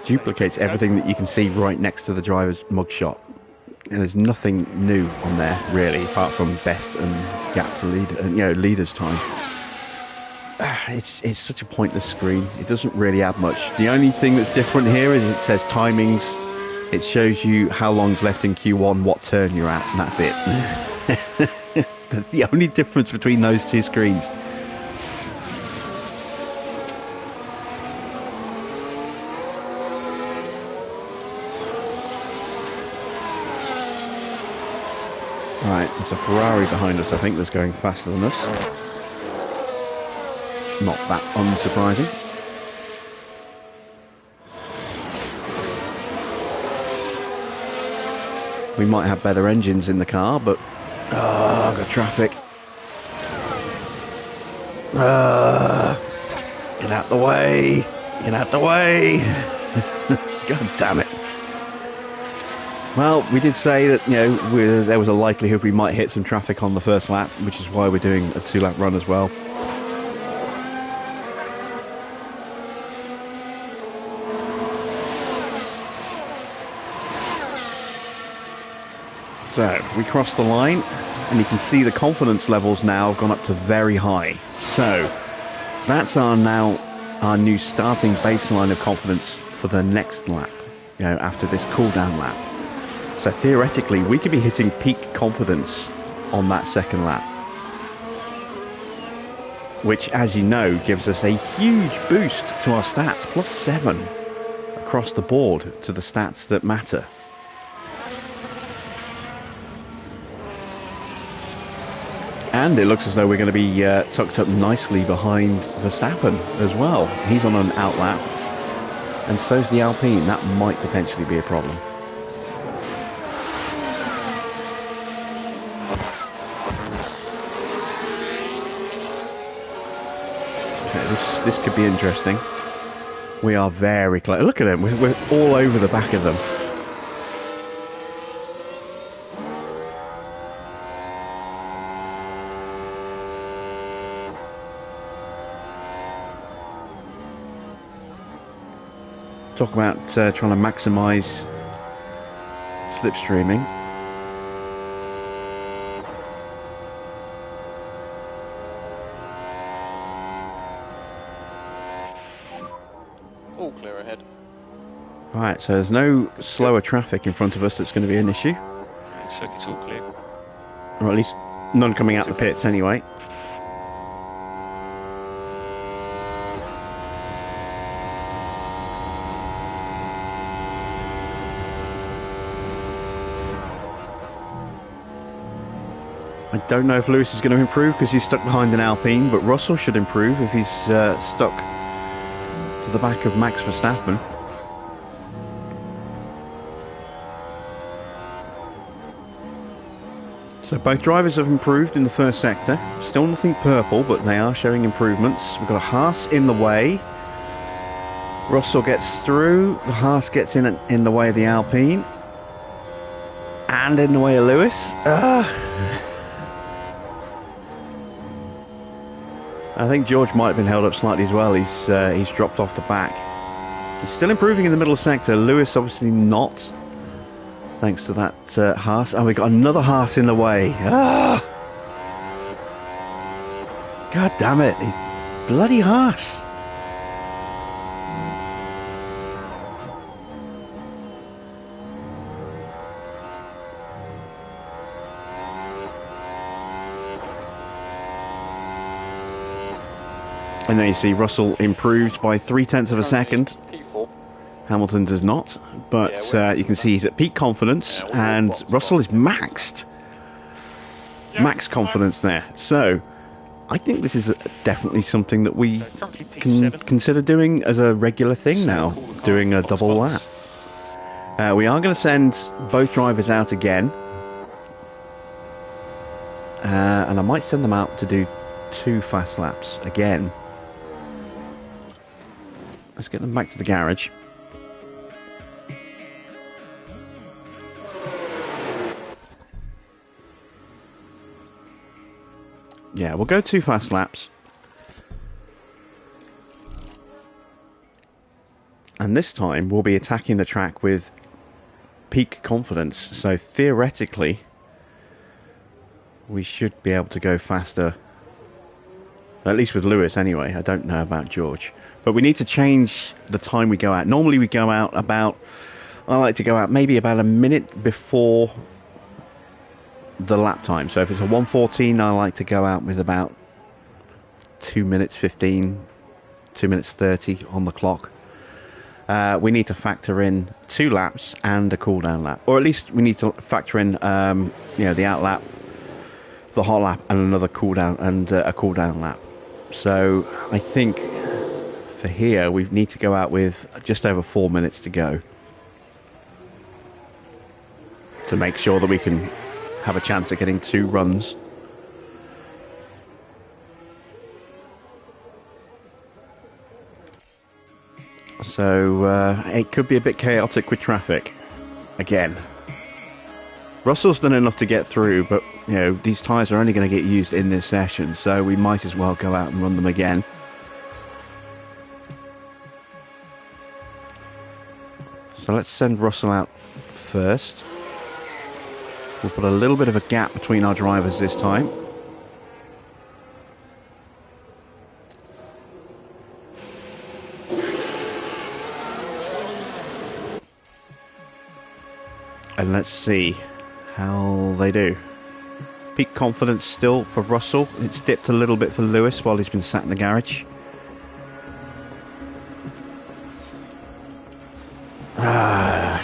duplicates everything that you can see right next to the driver's mugshot. And there's nothing new on there really, apart from best and gap to leader, leader's time. It's such a pointless screen. It doesn't really add much. The only thing that's different here is it says timings. It shows you how long's left in Q1, what turn you're at, and that's it. That's the only difference between those two screens. Right, there's a Ferrari behind us, I think, that's going faster than us. Not that unsurprising. We might have better engines in the car, but I've got traffic. Get out the way. Get out the way! God damn it. Well, we did say that, you know, there was a likelihood we might hit some traffic on the first lap, which is why we're doing a 2-lap run as well. So, we crossed the line, and you can see the confidence levels now have gone up to very high. So, that's our new starting baseline of confidence for the next lap, you know, after this cool-down lap. So, theoretically, we could be hitting peak confidence on that second lap. Which, as you know, gives us a huge boost to our stats, +7 across the board to the stats that matter. And it looks as though we're going to be tucked up nicely behind Verstappen as well. He's on an outlap, and so's the Alpine. That might potentially be a problem. Okay, this could be interesting. We are very close. Look at him. We're all over the back of them. Talk about trying to maximise slipstreaming. All clear ahead. Right, so there's no slower traffic in front of us that's going to be an issue. Looks like it's all clear. Or at least none coming out the pits anyway. I don't know if Lewis is going to improve because he's stuck behind an Alpine, but Russell should improve if he's stuck to the back of Max Verstappen. So both drivers have improved in the first sector. Still nothing purple, but they are showing improvements. We've got a Haas in the way. Russell gets through. The Haas gets in the way of the Alpine. And in the way of Lewis. I think George might have been held up slightly as well. He's dropped off the back. He's still improving in the middle sector. Lewis obviously not, thanks to that Haas. And we've got another Haas in the way. God damn it! He's bloody Haas. And there you see Russell improved by 0.3 of a second. P4. Hamilton does not, but you can see he's at peak confidence, and Russell is maxed. Max confidence there. So I think this is definitely something that we can consider doing as a regular thing now, doing a double lap. We are going to send both drivers out again, and I might send them out to do 2 fast laps again. Let's get them back to the garage. Yeah, we'll go 2 fast laps. And this time we'll be attacking the track with peak confidence. So theoretically, we should be able to go faster. At least with Lewis anyway. I don't know about George. But we need to change the time we go out. Normally we go out about... I like to go out maybe about a minute before the lap time. So if it's a 1:14, I like to go out with about 2 minutes 15, 2 minutes 30 on the clock. We need to factor in 2 laps and a cool down lap. Or at least we need to factor in the out lap, the hot lap, and another cool down and a cool down lap. So I think for here we need to go out with just over 4 minutes to go to make sure that we can have a chance of getting 2 runs. So it could be a bit chaotic with traffic again. Russell's done enough to get through, but you know these tyres are only going to get used in this session, so we might as well go out and run them again. So let's send Russell out first. We'll put a little bit of a gap between our drivers this time. And let's see how they do. Peak confidence still for Russell. It's dipped a little bit for Lewis while he's been sat in the garage. That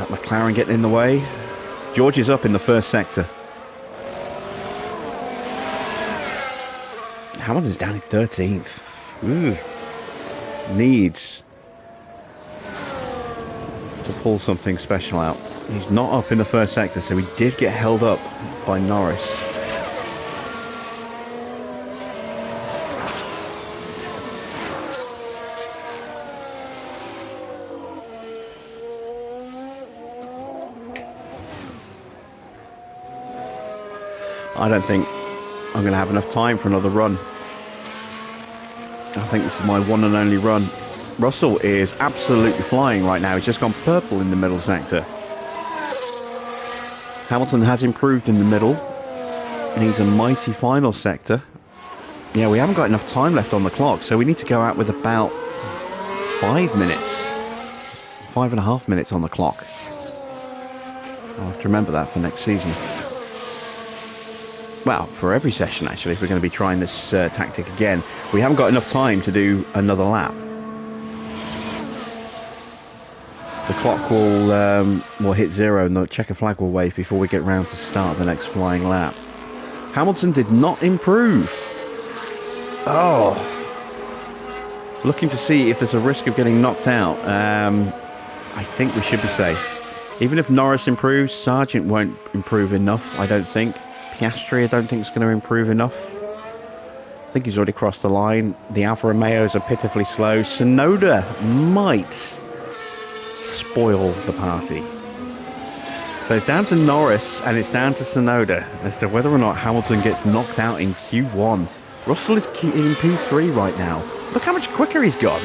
McLaren getting in the way. George is up in the first sector. Hamilton's down in 13th. Ooh. Needs to pull something special out. He's not up in the first sector, so he did get held up by Norris. I don't think I'm going to have enough time for another run. I think this is my one and only run. Russell is absolutely flying right now. He's just gone purple in the middle sector. Hamilton has improved in the middle. Needs a mighty final sector. Yeah, we haven't got enough time left on the clock, so we need to go out with about 5 minutes. 5.5 minutes on the clock. I'll have to remember that for next season. Well, for every session actually, if we're going to be trying this tactic again. We haven't got enough time to do another lap. The clock will hit 0 and the checker flag will wave before we get round to start the next flying lap. Hamilton did not improve. Oh. Looking to see if there's a risk of getting knocked out. I think we should be safe. Even if Norris improves, Sargent won't improve enough, I don't think. Piastri, I don't think is going to improve enough. I think he's already crossed the line. The Alfa Romeos are pitifully slow. Tsunoda might spoil the party. So it's down to Norris and it's down to Tsunoda as to whether or not Hamilton gets knocked out in Q1. Russell is in P3 right now. Look how much quicker he's gone.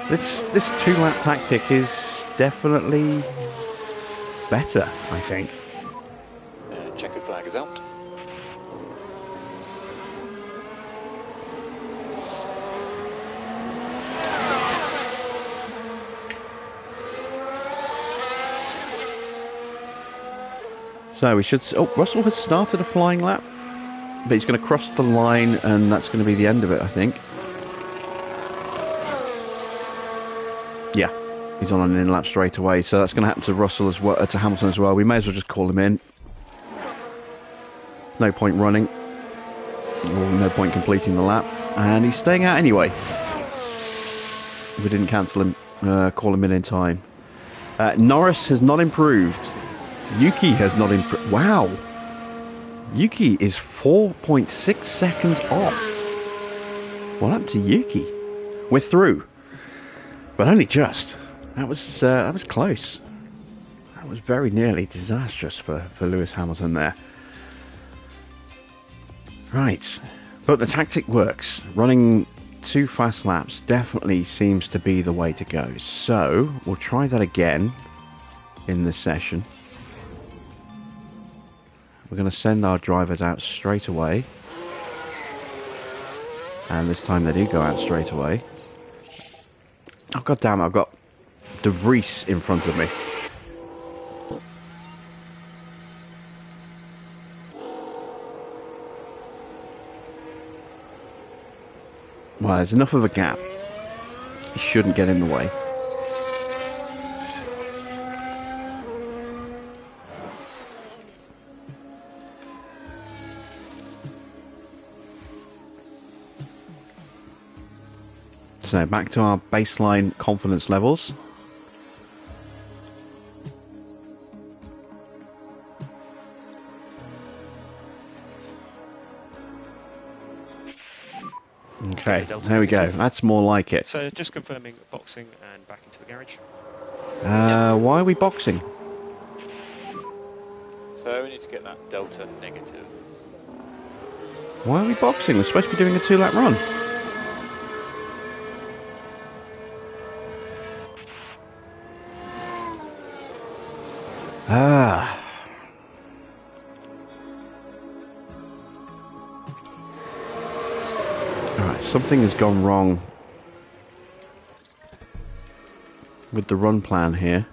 This 2-lap tactic is definitely better, I think. Checkered flag is out. So we should... Oh, Russell has started a flying lap. But he's going to cross the line and that's going to be the end of it, I think. Yeah, he's on an in-lap straight away. So that's going to happen to Russell as well, to Hamilton as well. We may as well just call him in. No point running. Or no point completing the lap. And he's staying out anyway. We didn't cancel him, call him in time. Norris has not improved. Yuki has not improved. Wow. Yuki is 4.6 seconds off. What happened to Yuki? We're through. But only just. That was close. That was very nearly disastrous for Lewis Hamilton there. Right, but the tactic works. Running 2 fast laps definitely seems to be the way to go. So, we'll try that again in this session. We're going to send our drivers out straight away. And this time they do go out straight away. Oh, god damn it, I've got De Vries in front of me. Well, there's enough of a gap. He shouldn't get in the way. So back to our baseline confidence levels. Okay, Delta there we go. negative. That's more like it. So just confirming boxing and back into the garage. Why are we boxing? So we need to get that delta negative. Why are we boxing? We're supposed to be doing a 2-lap run. Ah. Alright, something has gone wrong with the run plan here.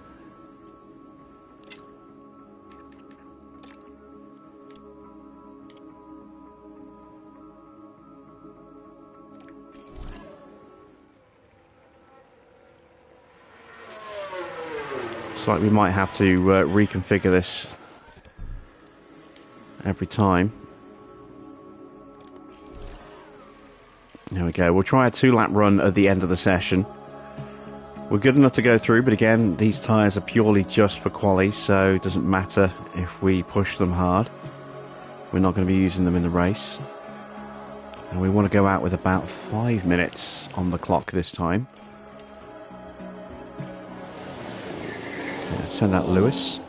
Looks like we might have to reconfigure this every time. There we go. We'll try a 2-lap run at the end of the session. We're good enough to go through, but again, these tyres are purely just for quali, so it doesn't matter if we push them hard. We're not going to be using them in the race. And we want to go out with about 5 minutes on the clock this time. Yeah, send out Lewis.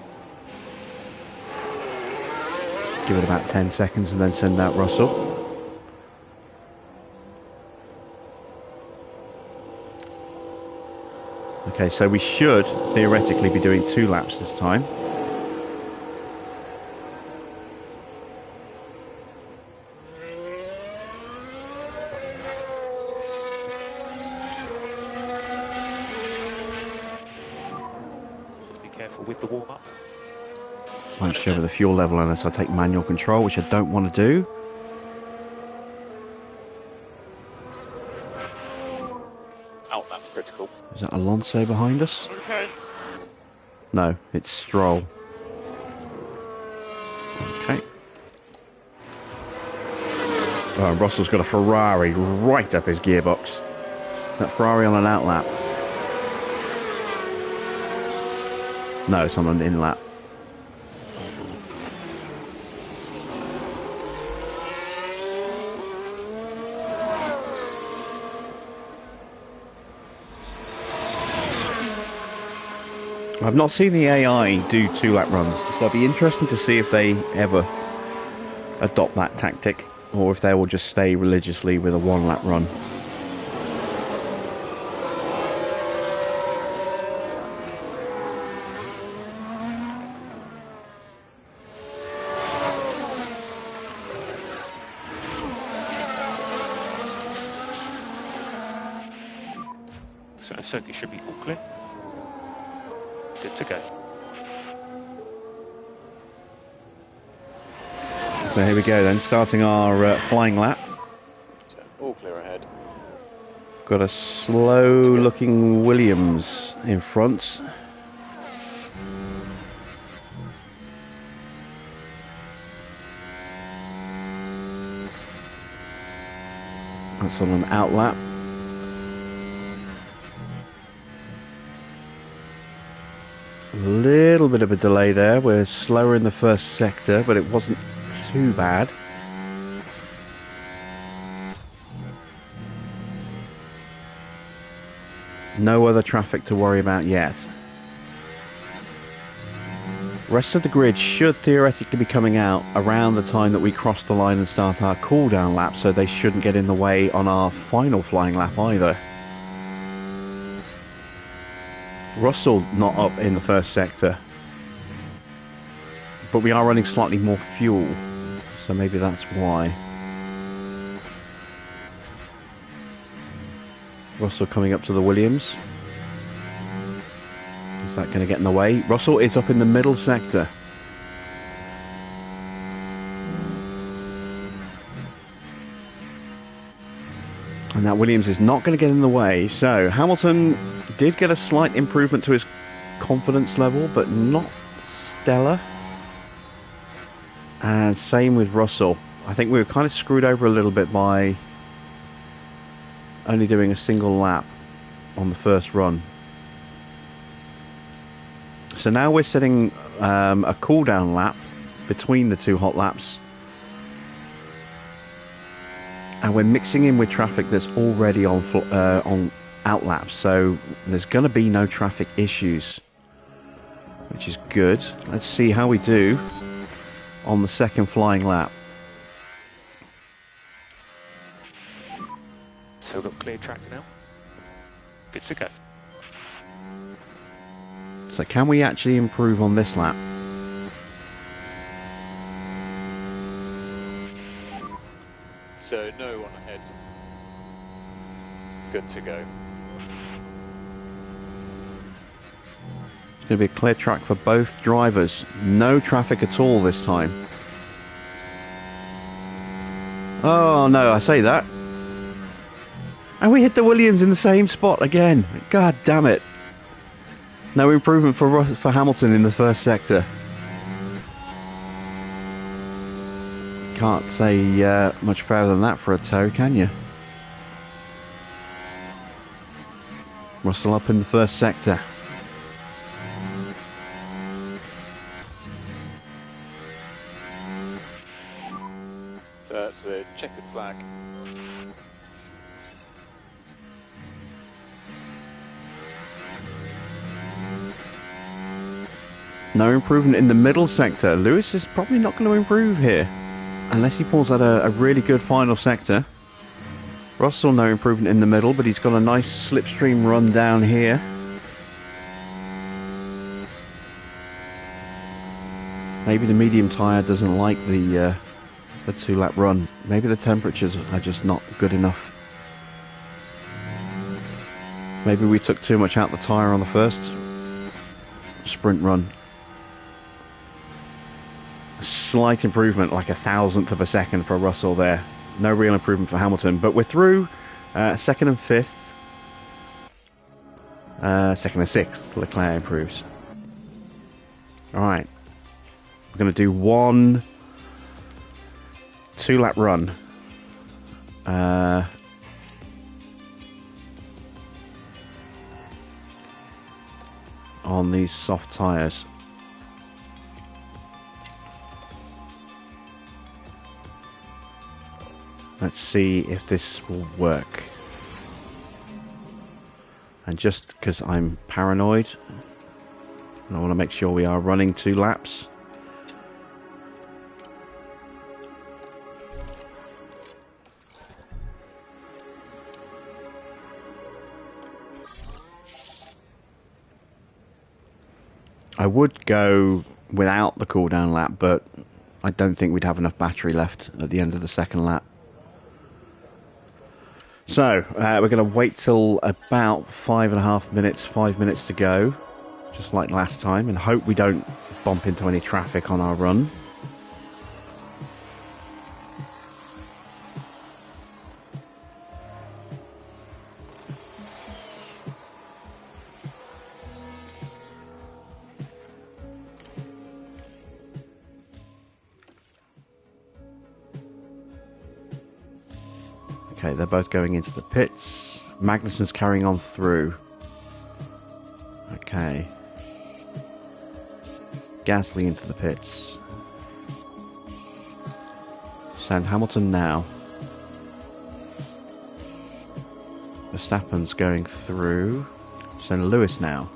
Give it about 10 seconds and then send out Russell. Okay, so we should theoretically be doing 2 laps this time. Be careful with the warm-up. Might just go over the fuel level unless I take manual control, which I don't want to do. Out lap critical. Is that Alonso behind us? Okay. No, it's Stroll. Okay. Oh, Russell's got a Ferrari right up his gearbox. That Ferrari on an outlap. No, it's on an in-lap. I've not seen the AI do 2-lap runs, so it'll be interesting to see if they ever adopt that tactic, or if they will just stay religiously with a 1-lap run. So circuit should be all clear. Good to go. So here we go then, starting our flying lap. So all clear ahead. Got a slow looking Williams in front. That's on an outlap. A little bit of a delay there. We're slower in the first sector, but it wasn't too bad. No other traffic to worry about yet. Rest of the grid should theoretically be coming out around the time that we cross the line and start our cool down lap, so they shouldn't get in the way on our final flying lap either. Russell not up in the first sector, but we are running slightly more fuel, so maybe that's why. Russell coming up to the Williams. Is that going to get in the way? Russell is up in the middle sector. And that Williams is not going to get in the way. So Hamilton did get a slight improvement to his confidence level, but not stellar. And same with Russell. I think we were kind of screwed over a little bit by only doing a single lap on the first run. So now we're setting a cool down lap between the 2 hot laps and we're mixing in with traffic that's already on outlaps, so there's going to be no traffic issues, which is good. Let's see how we do on the second flying lap. So we've got clear track now. Good to go. So can we actually improve on this lap? So no one ahead. Good to go. It's going to be a clear track for both drivers. No traffic at all this time. Oh no, I say that. And we hit the Williams in the same spot again. God damn it. No improvement for Hamilton in the first sector. Can't say much further than that for a tow, can you? Russell up in the first sector. So that's a checkered flag. No improvement in the middle sector. Lewis is probably not going to improve here, unless he pulls out a really good final sector. Russell, no improvement in the middle, but he's got a nice slipstream run down here. Maybe the medium tyre doesn't like the 2-lap run. Maybe the temperatures are just not good enough. Maybe we took too much out the tyre on the first sprint run. A slight improvement, like 1,000th of a second for Russell there. No real improvement for Hamilton, but we're through second and fifth. Second and sixth, Leclerc improves. Alright. We're going to do one 2-lap run. On these soft tyres. Let's see if this will work. And just because I'm paranoid, I want to make sure we are running 2 laps. I would go without the cool down lap, but I don't think we'd have enough battery left at the end of the second lap. So, we're going to wait till about 5.5 minutes, 5 minutes to go, just like last time, and hope we don't bump into any traffic on our run. Okay, they're both going into the pits. Magnussen's carrying on through. Okay. Gasly into the pits. Send Hamilton now. Verstappen's going through. Send Lewis now.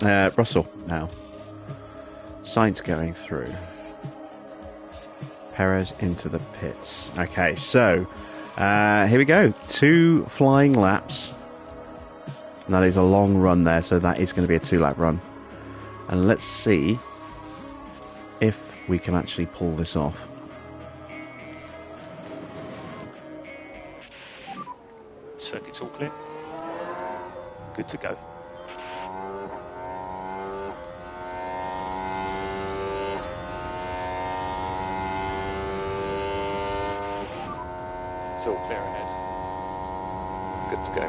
Russell now. Sainz going through. Perez into the pits. Okay, so here we go. 2 flying laps. And that is a long run there, so that is going to be a 2-lap run. And let's see if we can actually pull this off. Circuit's all clear. Good to go. It's all clear ahead. Good to go.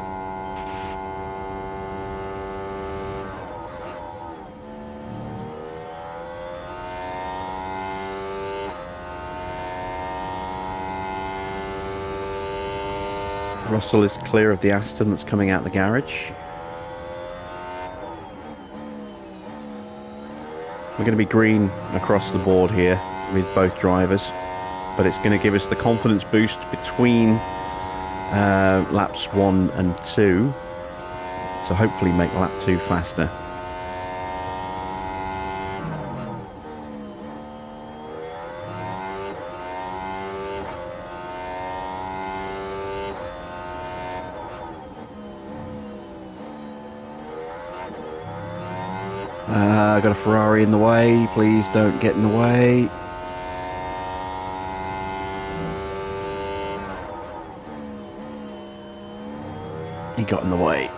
Russell is clear of the Aston that's coming out the garage. We're going to be green across the board here with both drivers. but it's going to give us the confidence boost between laps 1 and 2, so hopefully make lap 2 faster. Got a Ferrari in the way, please don't get in the way. He got in the way.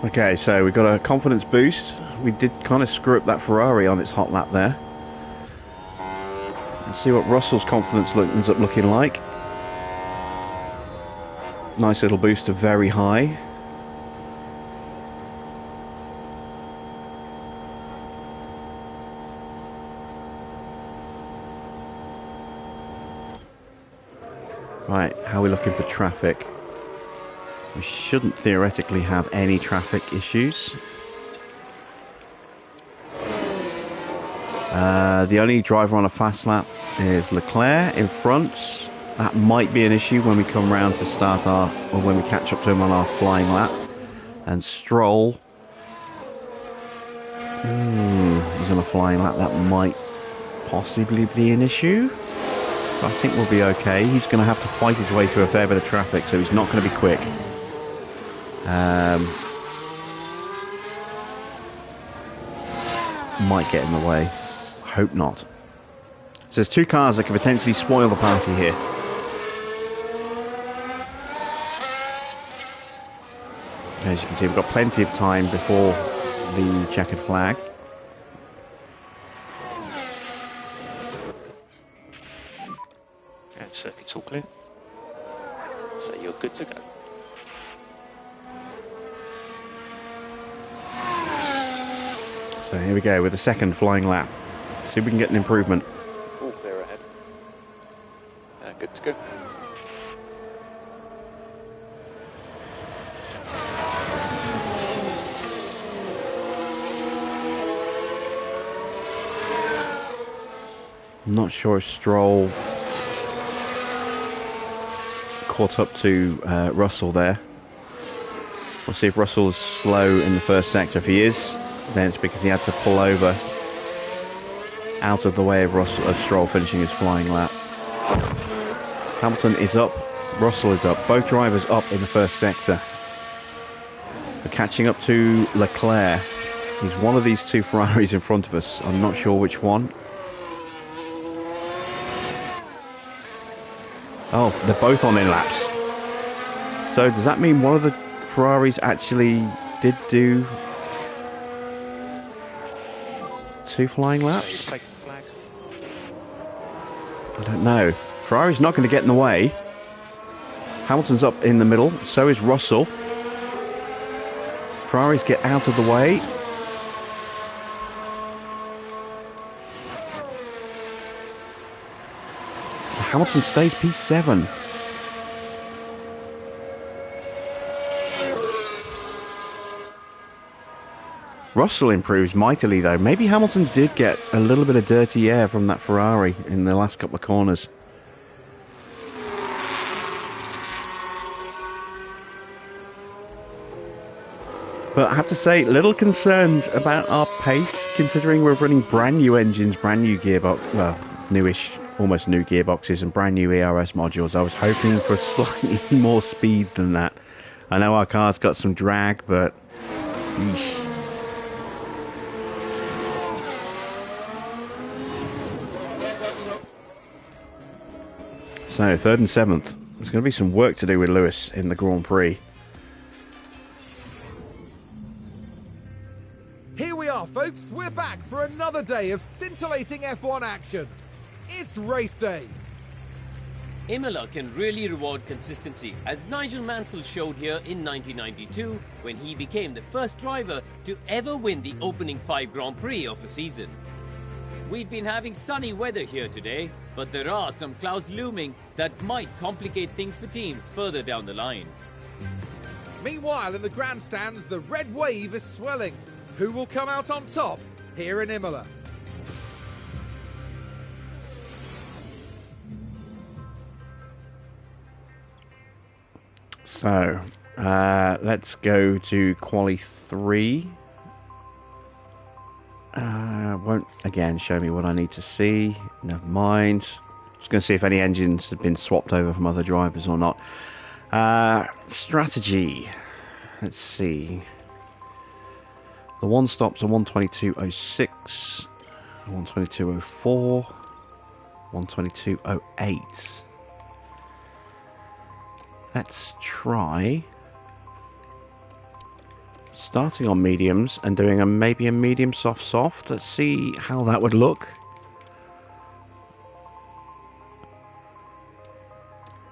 Okay, so we got a confidence boost. We did kind of screw up that Ferrari on its hot lap there. Let's see what Russell's confidence ends up looking like. Nice little boost to very high. Right, how are we looking for traffic? We shouldn't theoretically have any traffic issues. The only driver on a fast lap is Leclerc in front. That might be an issue when we come round to start or when we catch up to him on our flying lap. And Stroll, he's on a flying lap. That might possibly be an issue. But I think we'll be okay. He's going to have to fight his way through a fair bit of traffic, so he's not going to be quick. Might get in the way. Hope not. So there's two cars that could potentially spoil the party here. As you can see, we've got plenty of time before the checkered flag. And circuit's all clear. So you're good to go. So here we go with the second flying lap. See if we can get an improvement. All clear ahead. Good to go. I'm not sure if Stroll caught up to Russell there. We'll see if Russell is slow in the first sector. If he is, then it's because he had to pull over out of the way of Stroll finishing his flying lap. Hamilton is up, Russell is up, both drivers up in the first sector. We're catching up to Leclerc. He's one of these two Ferraris in front of us. I'm not sure which one. Oh, they're both on in laps. So does that mean one of the Ferraris actually did do 2 flying laps? I don't know. Ferrari's not going to get in the way. Hamilton's up in the middle, so is Russell. Ferraris get out of the way. Hamilton stays P7. Russell improves mightily though. Maybe Hamilton did get a little bit of dirty air from that Ferrari in the last couple of corners. But I have to say, little concerned about our pace, considering we're running brand new engines, brand new gearbox, well, newish, almost new gearboxes and brand new ERS modules. I was hoping for slightly more speed than that. I know our car's got some drag, but eesh. So, 3rd and 7th. There's going to be some work to do with Lewis in the Grand Prix. Here we are, folks. We're back for another day of scintillating F1 action. It's race day. Imola can really reward consistency, as Nigel Mansell showed here in 1992 when he became the first driver to ever win the opening 5 Grand Prix of a season. We've been having sunny weather here today, but there are some clouds looming that might complicate things for teams further down the line. Meanwhile, in the grandstands, the red wave is swelling. Who will come out on top here in Imola? So, let's go to quali 3. Won't again show me what I need to see. Never mind. Just going to see if any engines have been swapped over from other drivers or not. Strategy. Let's see. The one stops are 122.06, 122.04, 122.08. Let's try starting on mediums and doing maybe a medium soft. Let's see how that would look.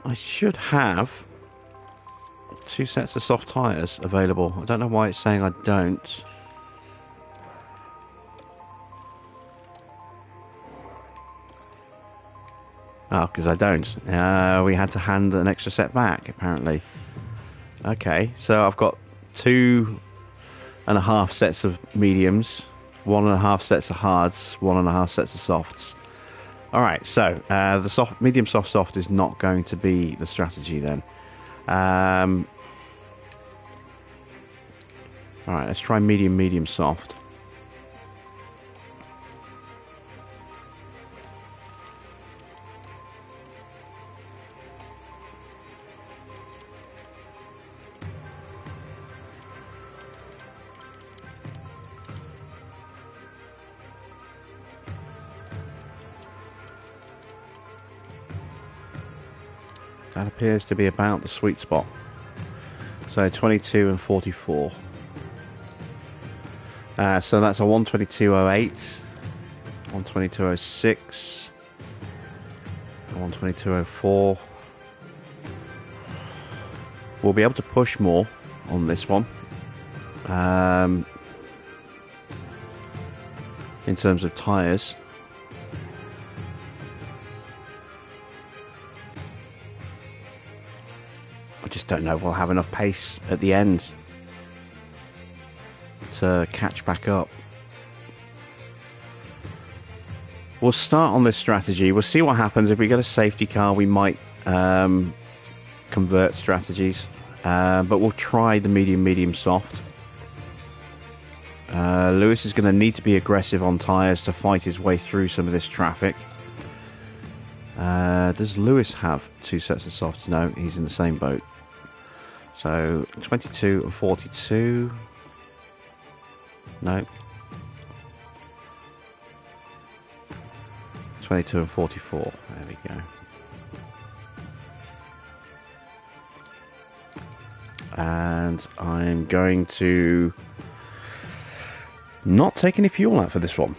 I should have 2 sets of soft tyres available. I don't know why it's saying I don't. Oh, because I don't. We had to hand an extra set back, apparently. Okay, so I've got 2.5 sets of mediums, 1.5 sets of hards, 1.5 sets of softs. Alright, so the medium soft is not going to be the strategy then. Alright, let's try medium soft. That appears to be about the sweet spot. So 22 and 44. So that's a 122.08, 122.06, 122.04. We'll be able to push more on this one. In terms of tyres. I just don't know if we'll have enough pace at the end to catch back up. We'll start on this strategy. We'll see what happens. If we get a safety car, we might convert strategies. But we'll try the medium soft. Lewis is going to need to be aggressive on tyres to fight his way through some of this traffic. Does Lewis have 2 sets of softs? No, he's in the same boat. So 22 and 42. No. 22 and 44. There we go. And I'm going to not take any fuel out for this one,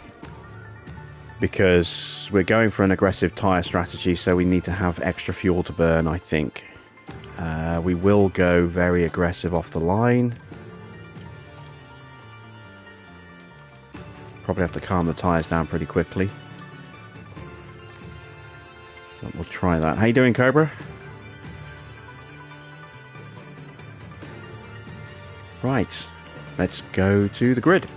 because we're going for an aggressive tyre strategy, so we need to have extra fuel to burn, I think. We will go very aggressive off the line. Probably have to calm the tyres down pretty quickly. But we'll try that. How you doing, Cobra? Right, let's go to the grid.